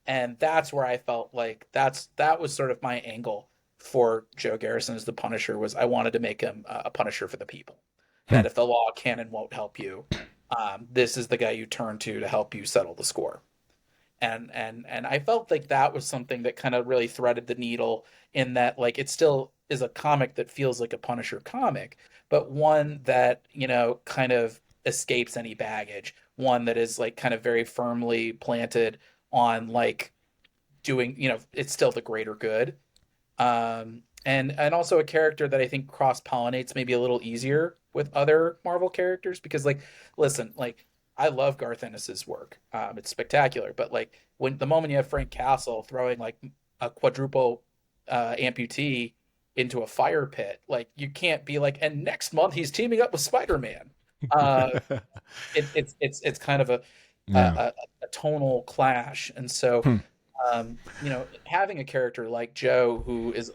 And that's where I felt like that was sort of my angle for Joe Garrison as the Punisher, was I wanted to make him a Punisher for the people. That if the law can and won't help you, this is the guy you turn to help you settle the score. And I felt like that was something that kind of really threaded the needle, in that like it still is a comic that feels like a Punisher comic, but one that, kind of escapes any baggage, one that is like kind of very firmly planted on like doing, it's still the greater good. And also a character that I think cross pollinates maybe a little easier with other Marvel characters, because like, listen, like I love Garth Ennis's work. It's spectacular, but like when the moment you have Frank Castle throwing like a quadruple amputee into a fire pit, like you can't be like, and next month he's teaming up with Spider-Man. Uh, it's kind of Yeah. a, a tonal clash, and so Hmm. having a character like Joe who is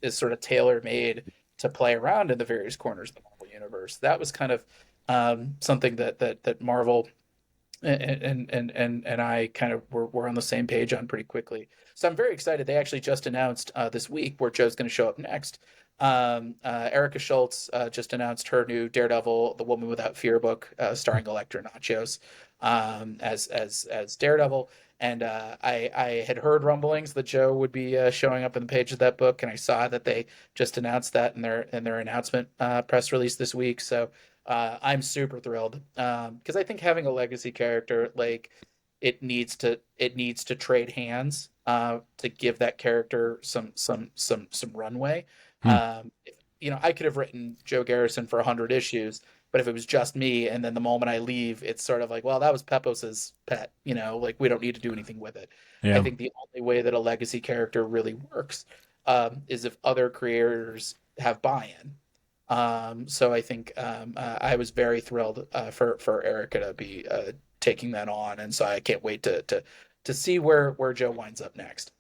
sort of tailor made to play around in the various corners of the Marvel universe, that was kind of something that Marvel and I kind of were on the same page on pretty quickly. So I'm very excited. They actually just announced this week where Joe's going to show up next. Erica Schultz just announced her new Daredevil, The Woman Without Fear book, starring Electra Nachos as Daredevil. And I had heard rumblings that Joe would be showing up in the page of that book, and I saw that they just announced that in their announcement press release this week. So I'm super thrilled, because I think having a legacy character, like it needs to trade hands to give that character some runway. Hmm. I could have written Joe Garrison for 100 issues, but if it was just me, and then the moment I leave, it's sort of like, well, that was Pepose's pet, like we don't need to do anything with it. I Yeah. think the only way that a legacy character really works is if other creators have buy-in. So I think I was very thrilled for Erica to be taking that on, and so I can't wait to see where Joe winds up next.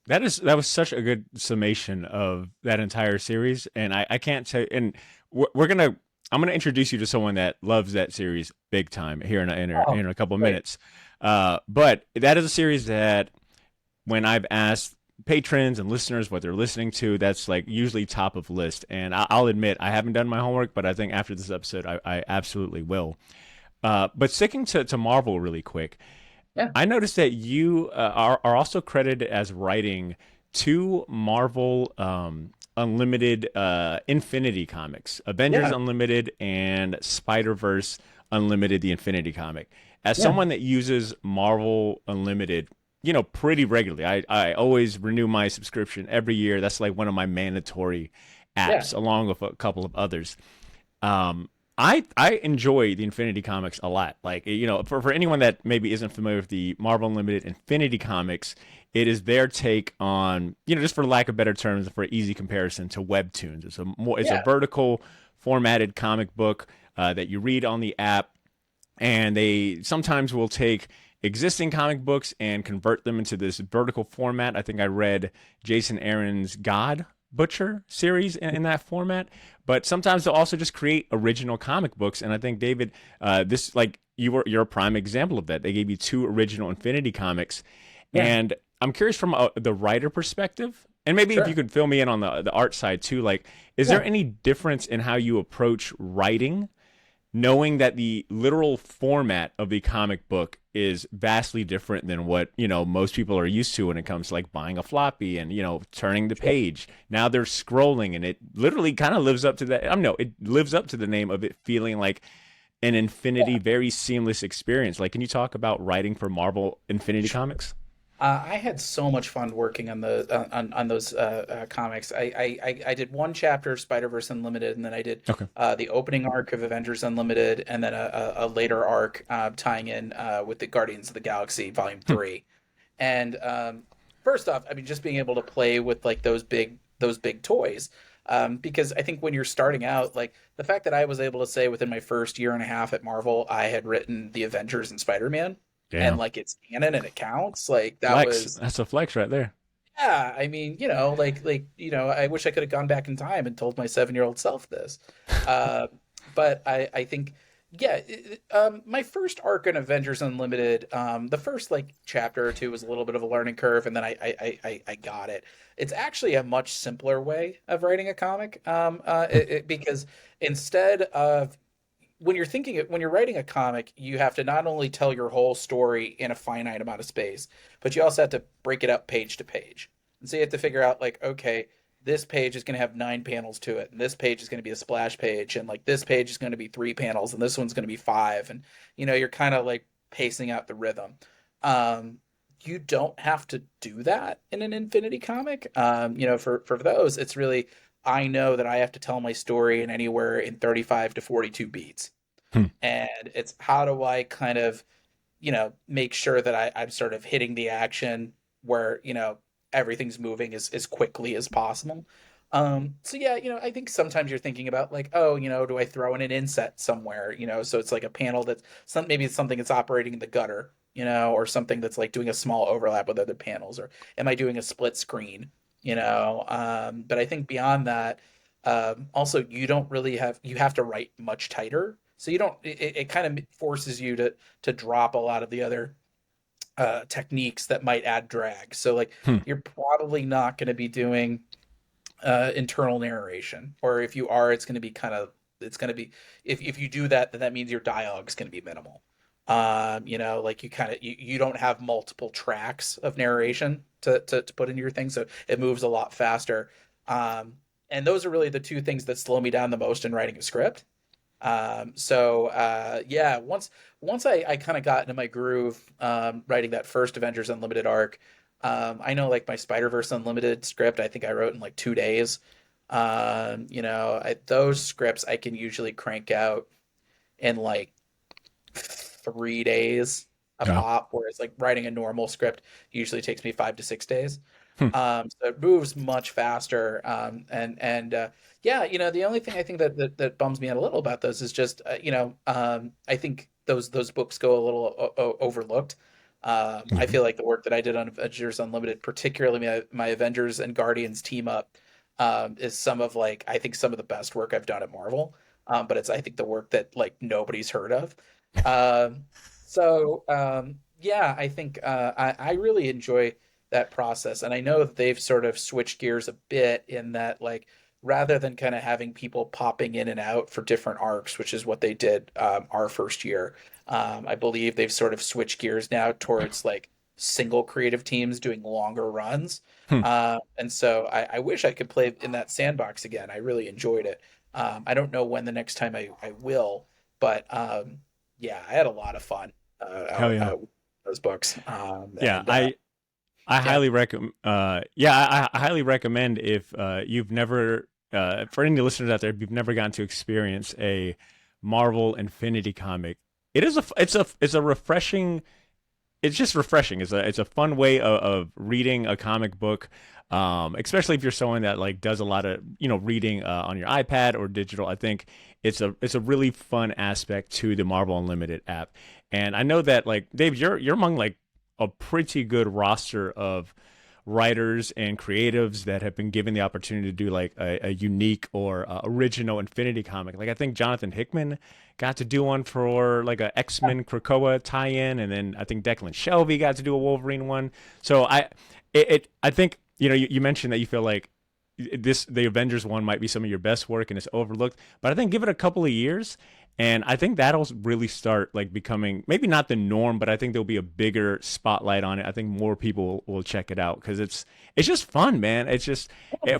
That was such a good summation of that entire series, and I can't tell. And we're gonna I'm gonna introduce you to someone that loves that series big time here Oh, in a couple of great. minutes. But that is a series that when I've asked patrons and listeners what they're listening to, that's like usually top of list. And I'll admit I haven't done my homework, but I think after this episode, I absolutely will. But sticking to Marvel really quick, Yeah, I noticed that you are also credited as writing two Marvel Unlimited Infinity comics, Avengers yeah, Unlimited and Spider Verse Unlimited, the Infinity comic. As yeah, someone that uses Marvel Unlimited, pretty regularly, I always renew my subscription every year. That's like one of my mandatory yeah, apps, along with a couple of others. Um, I enjoy the Infinity comics a lot. Like, for anyone that maybe isn't familiar with the Marvel Unlimited Infinity comics, it is their take on, just for lack of better terms, for easy comparison to webtoons. It's a yeah, vertical formatted comic book that you read on the app, and they sometimes will take existing comic books and convert them into this vertical format. I think I read Jason Aaron's God Butcher series in that format, but sometimes they'll also just create original comic books. And I think David, this like you're a prime example of that. They gave you two original Infinity comics, yeah. and I'm curious from the writer perspective, and maybe if you Sure. could fill me in on the art side too. Like, is there Yeah. any difference in how you approach writing, knowing that the literal format of the comic book is vastly different than what most people are used to when it comes to like buying a floppy and turning the Sure. page. Now they're scrolling, and it literally kind of lives up to that. I don't know, it lives up to the name of it feeling like an infinity, very seamless experience. Like, can you talk about writing for Marvel Infinity Sure. Comics? I had so much fun working on the on those comics. I did one chapter of Spider-Verse Unlimited, and then I did Okay. the opening arc of Avengers Unlimited, and then a later arc tying in with the Guardians of the Galaxy Volume Hmm. 3. And first off, I mean, just being able to play with like those big toys, because I think when you're starting out, like the fact that I was able to say within my first year and a half at Marvel, I had written the Avengers and Spider-Man, and Damn. like it's canon and it counts, like that Flex. was, That's a flex right there. yeah. I mean, I wish I could have gone back in time and told my 7-year-old self this. Uh, but I think, yeah, my first arc in Avengers Unlimited, the first like chapter or two was a little bit of a learning curve, and then I got it. It's actually a much simpler way of writing a comic, because instead of when you're writing a comic, you have to not only tell your whole story in a finite amount of space, but you also have to break it up page to page. And so you have to figure out like, okay, this page is going to have 9 panels to it, and this page is going to be a splash page, and like this page is going to be 3 panels, and this one's going to be five, and you're kind of like pacing out the rhythm. Um, you don't have to do that in an Infinity comic. For those, it's really, I know that I have to tell my story in anywhere in 35 to 42 beats, Hmm. and it's how do I kind of make sure that I'm sort of hitting the action where everything's moving as quickly as possible. So yeah, I think sometimes you're thinking about like, oh, do I throw in an inset somewhere, so it's like a panel that's maybe it's something that's operating in the gutter, or something that's like doing a small overlap with other panels, or am I doing a split screen, but I think beyond that, also you don't really you have to write much tighter, so you don't it kind of forces you to drop a lot of the other techniques that might add drag. So like Hmm. you're probably not going to be doing internal narration, or if you are, it's going to be it's going to be, if you do that, then that means your dialogue's going to be minimal. Like you don't have multiple tracks of narration to put into your thing, so it moves a lot faster. And those are really the two things that slow me down the most in writing a script. Yeah, once I kind of got into my groove, writing that first Avengers Unlimited arc, I know like my Spider-Verse Unlimited script, I think I wrote in like 2 days. Those scripts I can usually crank out in like 3 days a Yeah. pop, whereas like writing a normal script usually takes me 5 to 6 days. Hmm. So it moves much faster. Yeah, the only thing I think that bums me out a little about those is just I think those books go a little overlooked. I Mhm. feel like the work that I did on Avengers Unlimited, particularly my Avengers and Guardians team up, is some of like I think some of the best work I've done at Marvel. But it's I think the work that like nobody's heard of. Um, yeah, I think I really enjoy that process, and I know that they've sort of switched gears a bit in that like rather than kind of having people popping in and out for different arcs, which is what they did our first year. I believe they've sort of switched gears now towards like single creative teams doing longer runs. Hmm. And so I wish I could play in that sandbox again. I really enjoyed it. I don't know when the next time I will, but yeah, I had a lot of fun Hell yeah. out with those books. Yeah, And I yeah, highly recommend. Yeah, I highly recommend if you've never, for any listeners out there, if you've never gotten to experience a Marvel Infinity comic, it is it's a refreshing. It's just refreshing. It's a fun way of reading a comic book, especially if you're someone that like does a lot of reading on your iPad or digital. I think it's a really fun aspect to the Marvel Unlimited app. And I know that like Dave, you're among like a pretty good roster of writers and creatives that have been given the opportunity to do like a unique or original Infinity comic. Like I think Jonathan Hickman got to do one for like a X-Men Krakoa tie-in, and then I think Declan Shelby got to do a Wolverine one. So I think you mentioned that you feel like the Avengers one might be some of your best work and it's overlooked, but I think give it a couple of years and I think that'll really start like becoming maybe not the norm, but I think there'll be a bigger spotlight on it. I think more people will check it out because it's just fun, man. It's just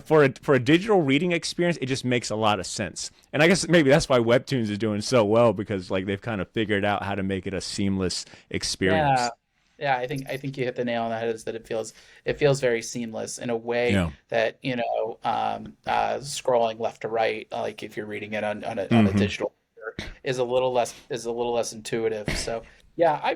for a digital reading experience, it just makes a lot of sense. And I guess maybe that's why Webtoons is doing so well because like they've kind of figured out how to make it a seamless yeah, experience. yeah. I think you hit the nail on the head. Is that it feels very seamless in a way Yeah. that scrolling left to right, like if you're reading it on a Hmm. digital reader, is a little less intuitive. So yeah, I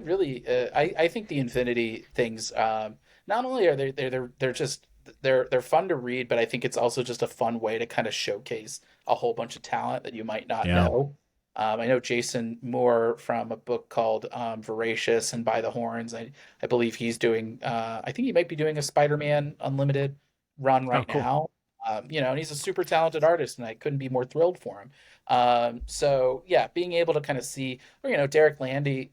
think the Infinity things. Not only are they're just they're fun to read, but I think it's also just a fun way to kind of showcase a whole bunch of talent that you might not Yeah. know. I know Jason Moore from a book called Voracious and By the Horns. I believe he's doing, I think he might be doing a Spider-Man Unlimited run Oh, right cool. now. And he's a super talented artist, and I couldn't be more thrilled for him. So yeah, being able to kind of see, or Derek Landry,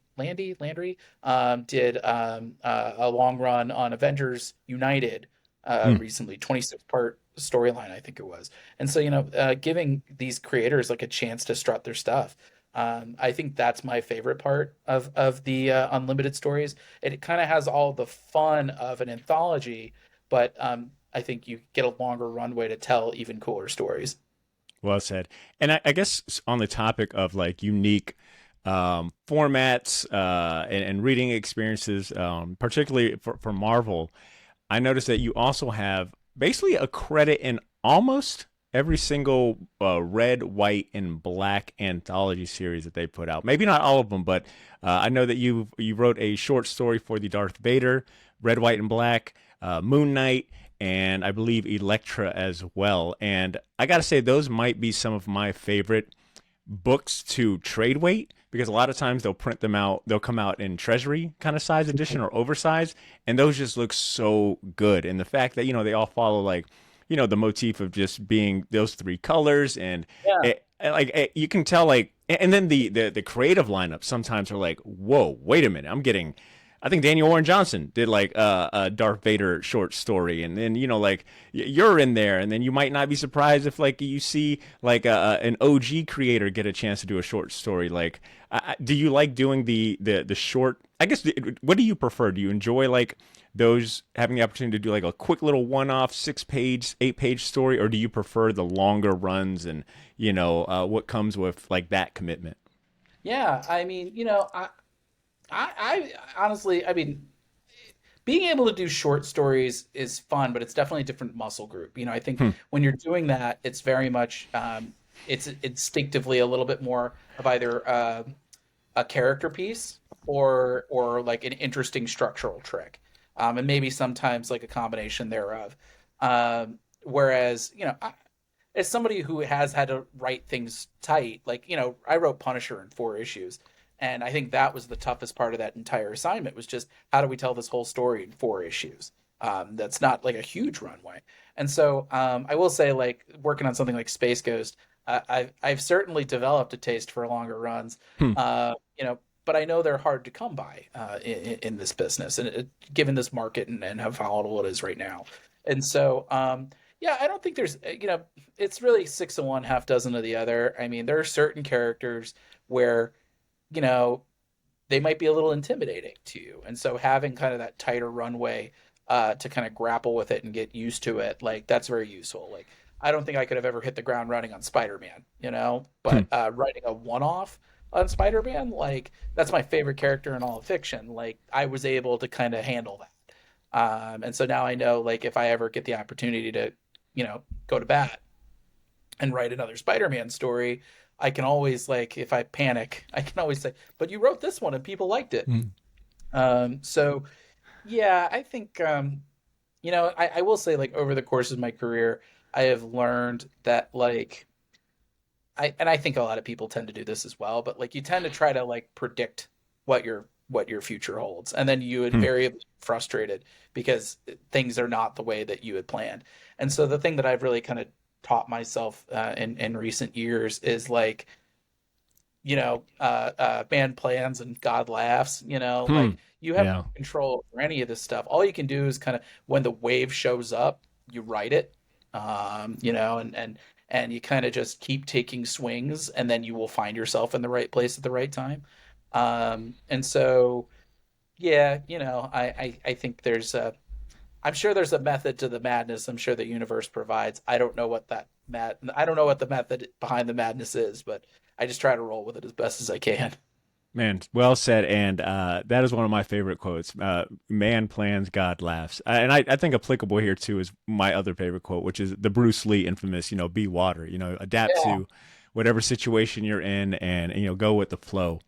did a long run on Avengers United Hmm. recently, 26 part storyline, I think it was. And so, giving these creators like a chance to strut their stuff. I think that's my favorite part of the unlimited stories. It kind of has all the fun of an anthology, but I think you get a longer runway to tell even cooler stories. Well said. And I guess on the topic of like unique formats and reading experiences, particularly for Marvel, I noticed that you also have basically a credit in almost every single red, white, and black anthology series that they put out. Maybe not all of them, but I know that you wrote a short story for the Darth Vader, red, white, and black, Moon Knight, and I believe Elektra as well. And I got to say, those might be some of my favorite books to trade weight because a lot of times they'll print them out, they'll come out in treasury kind of size edition or oversized, and those just look so good. And the fact that they all follow like the motif of just being those three colors and Yeah. you can tell like and then the creative lineup sometimes are like, whoa, wait a minute, I'm getting I think Daniel Warren Johnson did like a Darth Vader short story, and then like you're in there, and then you might not be surprised if like you see like an OG creator get a chance to do a short story. Like, do you like doing the short? I guess what do you prefer? Do you enjoy like those having the opportunity to do like a quick little one-off 6-page, 8-page story, or do you prefer the longer runs and what comes with like that commitment? Yeah, I mean, I honestly, I mean, being able to do short stories is fun, but it's definitely a different muscle group. I think Hmm. when you're doing that, it's very much it's instinctively a little bit more of either a character piece or like an interesting structural trick. and maybe sometimes like a combination thereof. Whereas, as somebody who has had to write things tight, like, I wrote Punisher in 4 issues. And I think that was the toughest part of that entire assignment, was just how do we tell this whole story in 4 issues? That's not like a huge runway. And so I will say, like, working on something like Space Ghost, I've certainly developed a taste for longer runs, Hmm. but I know they're hard to come by in this business, and given this market and how volatile it is right now. And so, yeah, I don't think there's, it's really six of one, half dozen of the other. I mean, there are certain characters where, you know, they might be a little intimidating to you. And so having kind of that tighter runway to kind of grapple with it and get used to it, like, that's very useful. Like, I don't think I could have ever hit the ground running on Spider-Man, Hmm. but writing a one-off on Spider-Man, like, that's my favorite character in all of fiction. Like, I was able to kind of handle that. And so now I know, like, if I ever get the opportunity to, go to bat and write another Spider-Man story, I can always, like, if I panic, I can always say, but you wrote this one and people liked it. Hmm. So yeah, I think, I will say, like, over the course of my career, I have learned that, like, I think a lot of people tend to do this as well, but, like, you tend to try to, like, predict what your future holds, and then you Hmm. invariably get frustrated because things are not the way that you had planned. And so the thing that I've really kind of taught myself in recent years is, like, man plans and God laughs, Hmm. like, you have Yeah. no control over any of this stuff. All you can do is kind of, when the wave shows up, you write it, and you kind of just keep taking swings, and then you will find yourself in the right place at the right time. And so, yeah, I think I'm sure there's a method to the madness. I'm sure the universe provides. I don't know what the method behind the madness is, but I just try to roll with it as best as I can. Man, well said. And that is one of my favorite quotes. Man plans, God laughs. And I think applicable here too is my other favorite quote, which is the Bruce Lee infamous, be water, adapt Yeah. to whatever situation you're in, and go with the flow.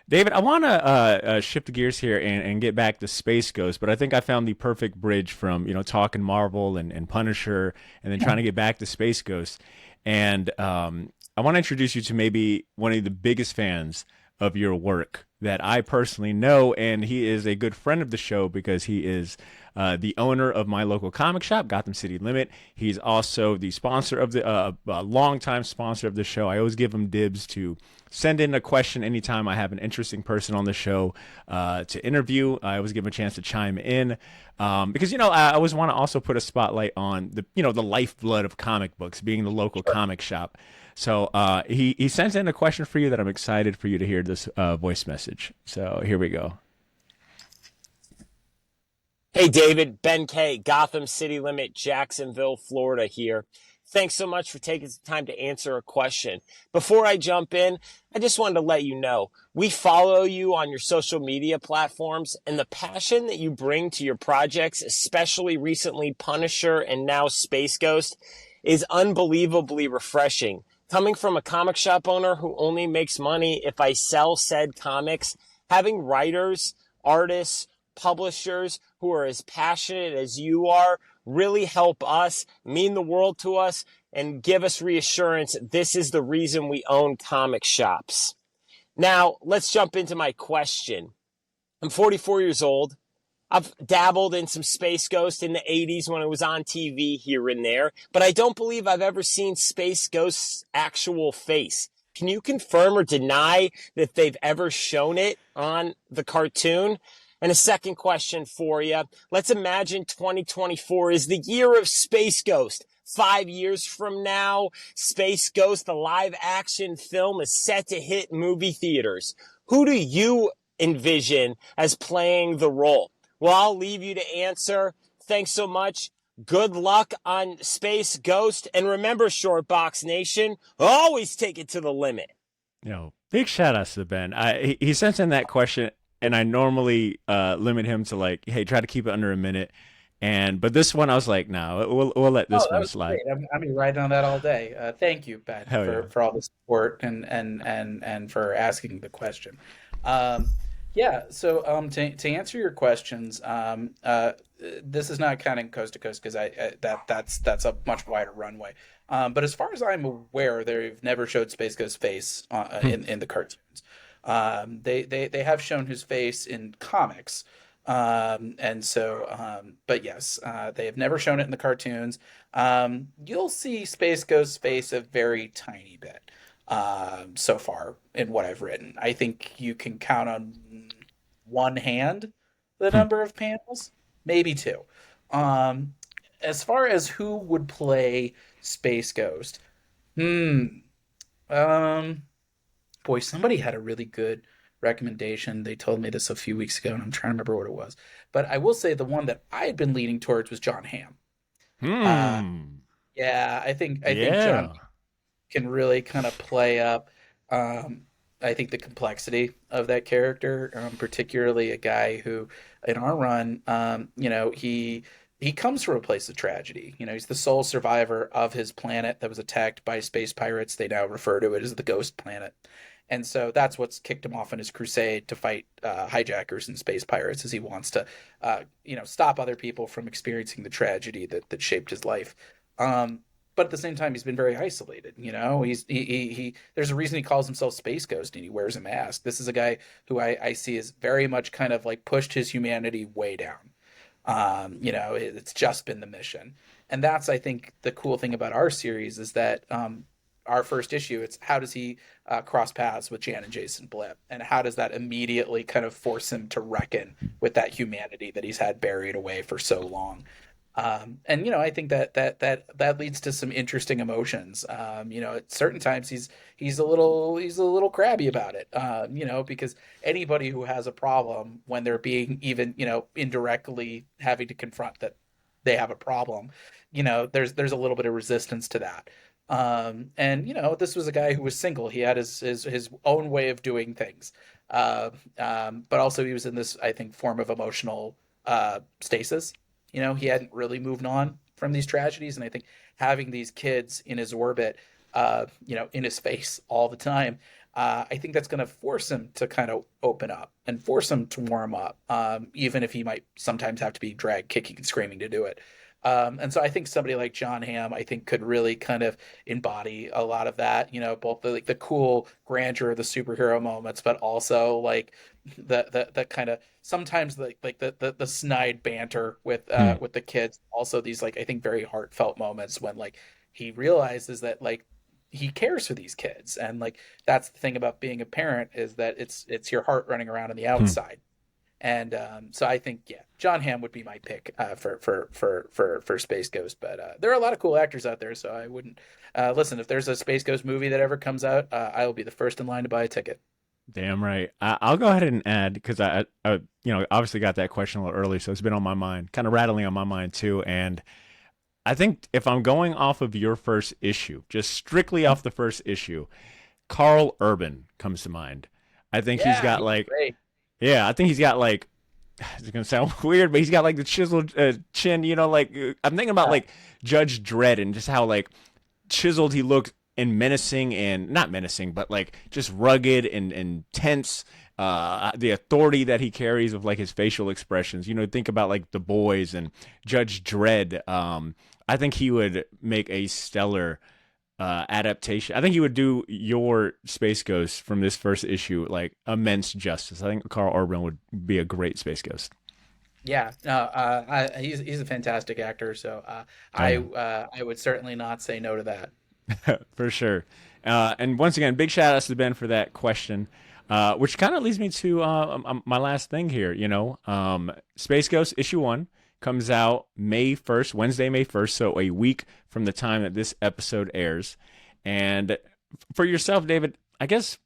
David, I want to shift the gears here and get back to Space Ghost, but I think I found the perfect bridge from, talking Marvel and Punisher and then trying to get back to Space Ghost. And I want to introduce you to maybe one of the biggest fans of your work that I personally know, and he is a good friend of the show because he is the owner of my local comic shop, Gotham City Limit. He's also the sponsor of the longtime sponsor of the show. I always give him dibs to send in a question anytime I have an interesting person on the show to interview. I always give him a chance to chime in because I always want to also put a spotlight on the lifeblood of comic books, being the local Sure. comic shop. So he sent in a question for you that I'm excited for you to hear this voice message. So here we go. Hey, David, Ben K, Gotham City Limit, Jacksonville, Florida here. Thanks so much for taking some time to answer a question. Before I jump in, I just wanted to let you know we follow you on your social media platforms, and the passion that you bring to your projects, especially recently Punisher and now Space Ghost, is unbelievably refreshing. Coming from a comic shop owner who only makes money if I sell said comics, having writers, artists, publishers who are as passionate as you are really help us, mean the world to us, and give us reassurance this is the reason we own comic shops. Now, let's jump into my question. I'm 44 years old. I've dabbled in some Space Ghost in the 80s when it was on TV here and there, but I don't believe I've ever seen Space Ghost's actual face. Can you confirm or deny that they've ever shown it on the cartoon? And a second question for you. Let's imagine 2024 is the year of Space Ghost. 5 years from now, Space Ghost, the live action film, is set to hit movie theaters. Who do you envision as playing the role? Well, I'll leave you to answer. Thanks so much. Good luck on Space Ghost. And remember, Shortbox Nation, always take it to the limit. Big shout outs to Ben. He sent in that question, and I normally limit him to, like, hey, try to keep it under a minute. But this one, I was like, no, we'll let Oh, this that one was slide. great. I'll be riding on that all day. Thank you, Ben, Hell yeah. for all the support and for asking the question. Um, Yeah, so to answer your questions, this is not counting coast to coast because that's a much wider runway. But as far as I'm aware, they've never showed Space Ghost's face in the cartoons. They have shown his face in comics, and so but yes, they have never shown it in the cartoons. You'll see Space Ghost's face a very tiny bit so far in what I've written. I think you can count on one hand the Hmm. number of panels, maybe two. Um, as far as who would play Space Ghost, hmm, um, boy, somebody had a really good recommendation. They told me this a few weeks ago, and I'm trying to remember what it was. But I will say the one that I had been leaning towards was John Hamm. Uh, Hmm. yeah, I think John Yeah. can really kind of play up. Um, I think the complexity of that character, particularly a guy who, in our run, he comes from a place of tragedy. You know, he's the sole survivor of his planet that was attacked by space pirates. They now refer to it as the Ghost Planet. And so that's what's kicked him off on his crusade to fight hijackers and space pirates, as he wants to, stop other people from experiencing the tragedy that shaped his life. Um, but at the same time, he's been very isolated. You know, he there's a reason he calls himself Space Ghost and he wears a mask. This is a guy who I see is very much kind of like pushed his humanity way down. It's just been the mission. And that's, I think, the cool thing about our series is that our first issue, it's how does he cross paths with Jan and Jason Blip? And how does that immediately kind of force him to reckon with that humanity that he's had buried away for so long? I think that leads to some interesting emotions. At certain times he's a little crabby about it. Because anybody who has a problem when they're being even indirectly having to confront that they have a problem, there's a little bit of resistance to that. This was a guy who was single. He had his own way of doing things, but also he was in this, I think, form of emotional stasis. He hadn't really moved on from these tragedies, and I think having these kids in his orbit, in his face all the time, I think that's going to force him to kind of open up and force him to warm up, even if he might sometimes have to be dragged kicking and screaming to do it. And so I think somebody like John Hamm, I think, could really kind of embody a lot of that, both the cool grandeur of the superhero moments, but also like the kind of sometimes the snide banter Hmm. with the kids. Also these, like, I think, very heartfelt moments when, like, he realizes that, like, he cares for these kids, and like that's the thing about being a parent, is that it's your heart running around on the Hmm. outside. And so I think, yeah, John Hamm would be my pick for Space Ghost. But there are a lot of cool actors out there, so I wouldn't listen. If there's a Space Ghost movie that ever comes out, I will be the first in line to buy a ticket. Damn right. I'll go ahead and add because obviously got that question a little early, so it's been on my mind, kind of rattling on my mind too. And I think if I'm going off of your first issue, just strictly off the first issue, Carl Urban comes to mind. I think he's Yeah, got he's like, great. yeah, I think he's got like, it's gonna sound weird, but he's got like the chiseled chin. I'm thinking about Uh, like Judge Dredd and just how like chiseled he looked and menacing and not menacing, but like just rugged and tense. The authority that he carries with like his facial expressions. Think about like the boys and Judge Dredd. I think he would make a stellar adaptation. I think he would do your Space Ghost from this first issue like immense justice. I think Carl Urban would be a great Space Ghost. yeah, no, he's a fantastic actor, so Oh yeah. I would certainly not say no to that. For sure. And once again, big shout outs to Ben for that question, which kind of leads me to my last thing here. Space Ghost issue one comes out May 1st, Wednesday, May 1st, so a week from the time that this episode airs. And for yourself, David, I guess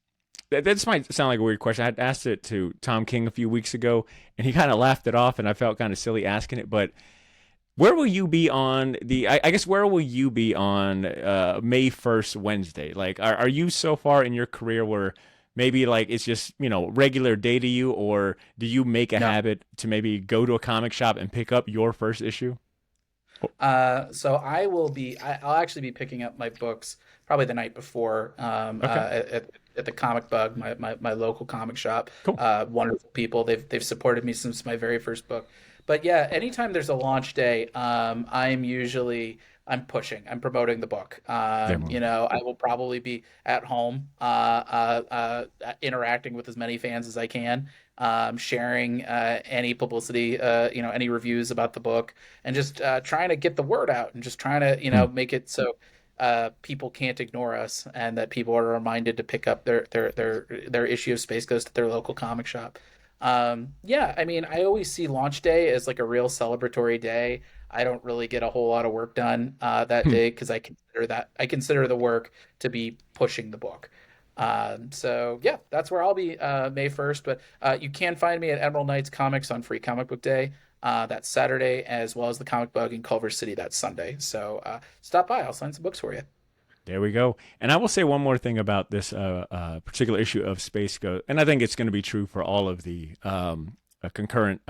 this might sound like a weird question. I had asked it to Tom King a few weeks ago, and he kind of laughed it off, and I felt kind of silly asking it, but where will you be on I guess where will you be on May 1st, Wednesday? Like, are you so far in your career where maybe like it's just, regular day to you, or do you make a No. habit to maybe go to a comic shop and pick up your first issue? Oh, So I'll actually be picking up my books probably the night before, okay. at the Comic Bug, my local comic shop. Cool. Wonderful people. They've supported me since my very first book. But yeah, anytime there's a launch day, I'm pushing. I'm promoting the book. Definitely. I will probably be at home, interacting with as many fans as I can, sharing any publicity, any reviews about the book, and just trying to get the word out, and just trying to, Hmm. make it so people can't ignore us, and that people are reminded to pick up their issue of Space Ghost at their local comic shop. Yeah, I mean, I always see launch day as like a real celebratory day. I don't really get a whole lot of work done that Hmm. day because I consider the work to be pushing the book. So yeah, that's where I'll be May 1st. But you can find me at Emerald Knights Comics on Free Comic Book Day. That's Saturday, as well as the Comic Bug in Culver City that Sunday. So stop by. I'll sign some books for you. There we go. And I will say one more thing about this particular issue of Space Ghost, and I think it's going to be true for all of the concurrent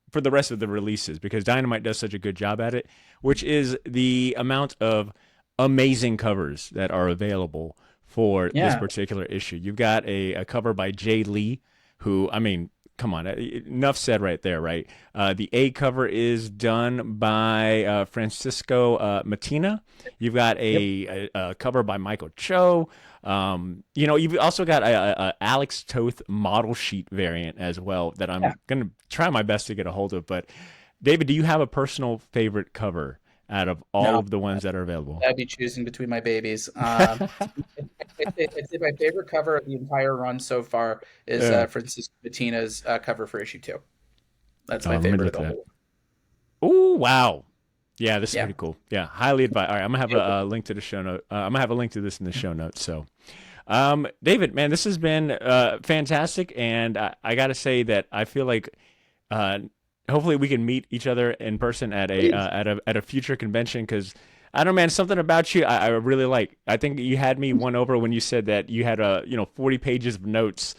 for the rest of the releases, because Dynamite does such a good job at it, which is the amount of amazing covers that are available for this Yeah. particular issue. You've got a cover by Jay Lee, who, I mean, come on, enough said right there, right? The A cover is done by Francisco Matina. You've got Yep. a cover by Michael Cho. You've also got a Alex Toth model sheet variant as well that Yeah. I'm gonna try my best to get a hold of. But David, do you have a personal favorite cover out of all No, of the ones that are available? I'd be choosing between my babies. I'd say my favorite cover of the entire run so far is Yeah. Francisco Bettina's cover for issue 2. That's Oh, my let me favorite of look the at that. whole. Oh, wow. Yeah, this is Yeah. pretty cool. Yeah, highly advised. All right, I'm gonna have a link to the show note. I'm gonna have a link to this in the show notes. So, David, man, this has been fantastic, and I gotta say that I feel like uh, hopefully we can meet each other in person at Please. a future convention, because I don't know, man, something about you I really like. I think you had me won over when you said that you had 40 pages of notes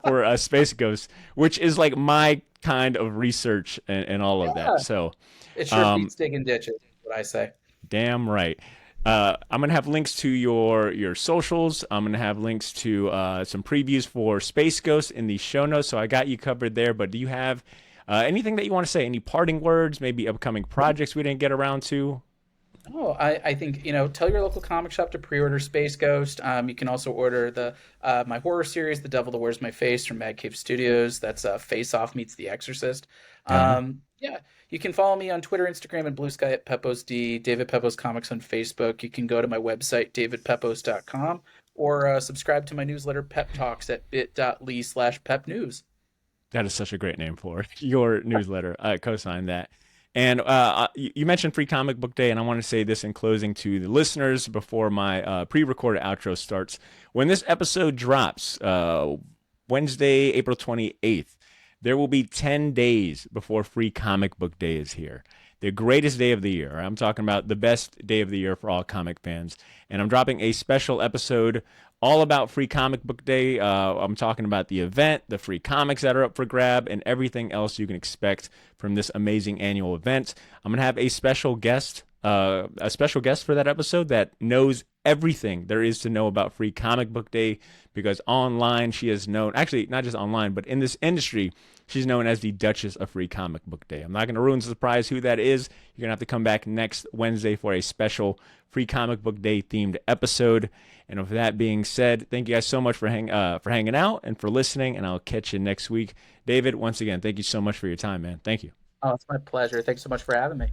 for Space Ghost, which is like my kind of research and all of that. Yeah. So. It sure Um, beats digging ditches, is what I say. Damn right. I'm gonna have links to your socials. I'm gonna have links to some previews for Space Ghost in the show notes. So I got you covered there. But do you have anything that you want to say? Any parting words? Maybe upcoming projects we didn't get around to? Oh, I think, tell your local comic shop to pre-order Space Ghost. You can also order the my horror series, The Devil That Wears My Face from Mad Cave Studios. That's Face Off meets The Exorcist. Uh-huh. Yeah, you can follow me on Twitter, Instagram, and Blue Sky at Pepose D, David Pepose Comics on Facebook. You can go to my website, davidpepose.com, or subscribe to my newsletter, Pep Talks, at bit.ly/pep news. That is such a great name for your newsletter. I co-sign that. And you mentioned Free Comic Book Day, and I want to say this in closing to the listeners before my pre-recorded outro starts. When this episode drops, Wednesday, April 28th, there will be 10 days before Free Comic Book Day is here. The greatest day of the year. I'm talking about the best day of the year for all comic fans. And I'm dropping a special episode all about Free Comic Book Day. I'm talking about the event, the free comics that are up for grab, and everything else you can expect from this amazing annual event. I'm gonna have a special guest for that episode that knows everything there is to know about Free Comic Book Day, because online she is known, actually not just online, but in this industry, she's known as the Duchess of Free Comic Book Day. I'm not going to ruin the surprise who that is. You're going to have to come back next Wednesday for a special Free Comic Book Day themed episode. And with that being said, thank you guys so much for hanging out and for listening, and I'll catch you next week. David, once again, thank you so much for your time, man. Thank you. Oh, it's my pleasure. Thanks so much for having me.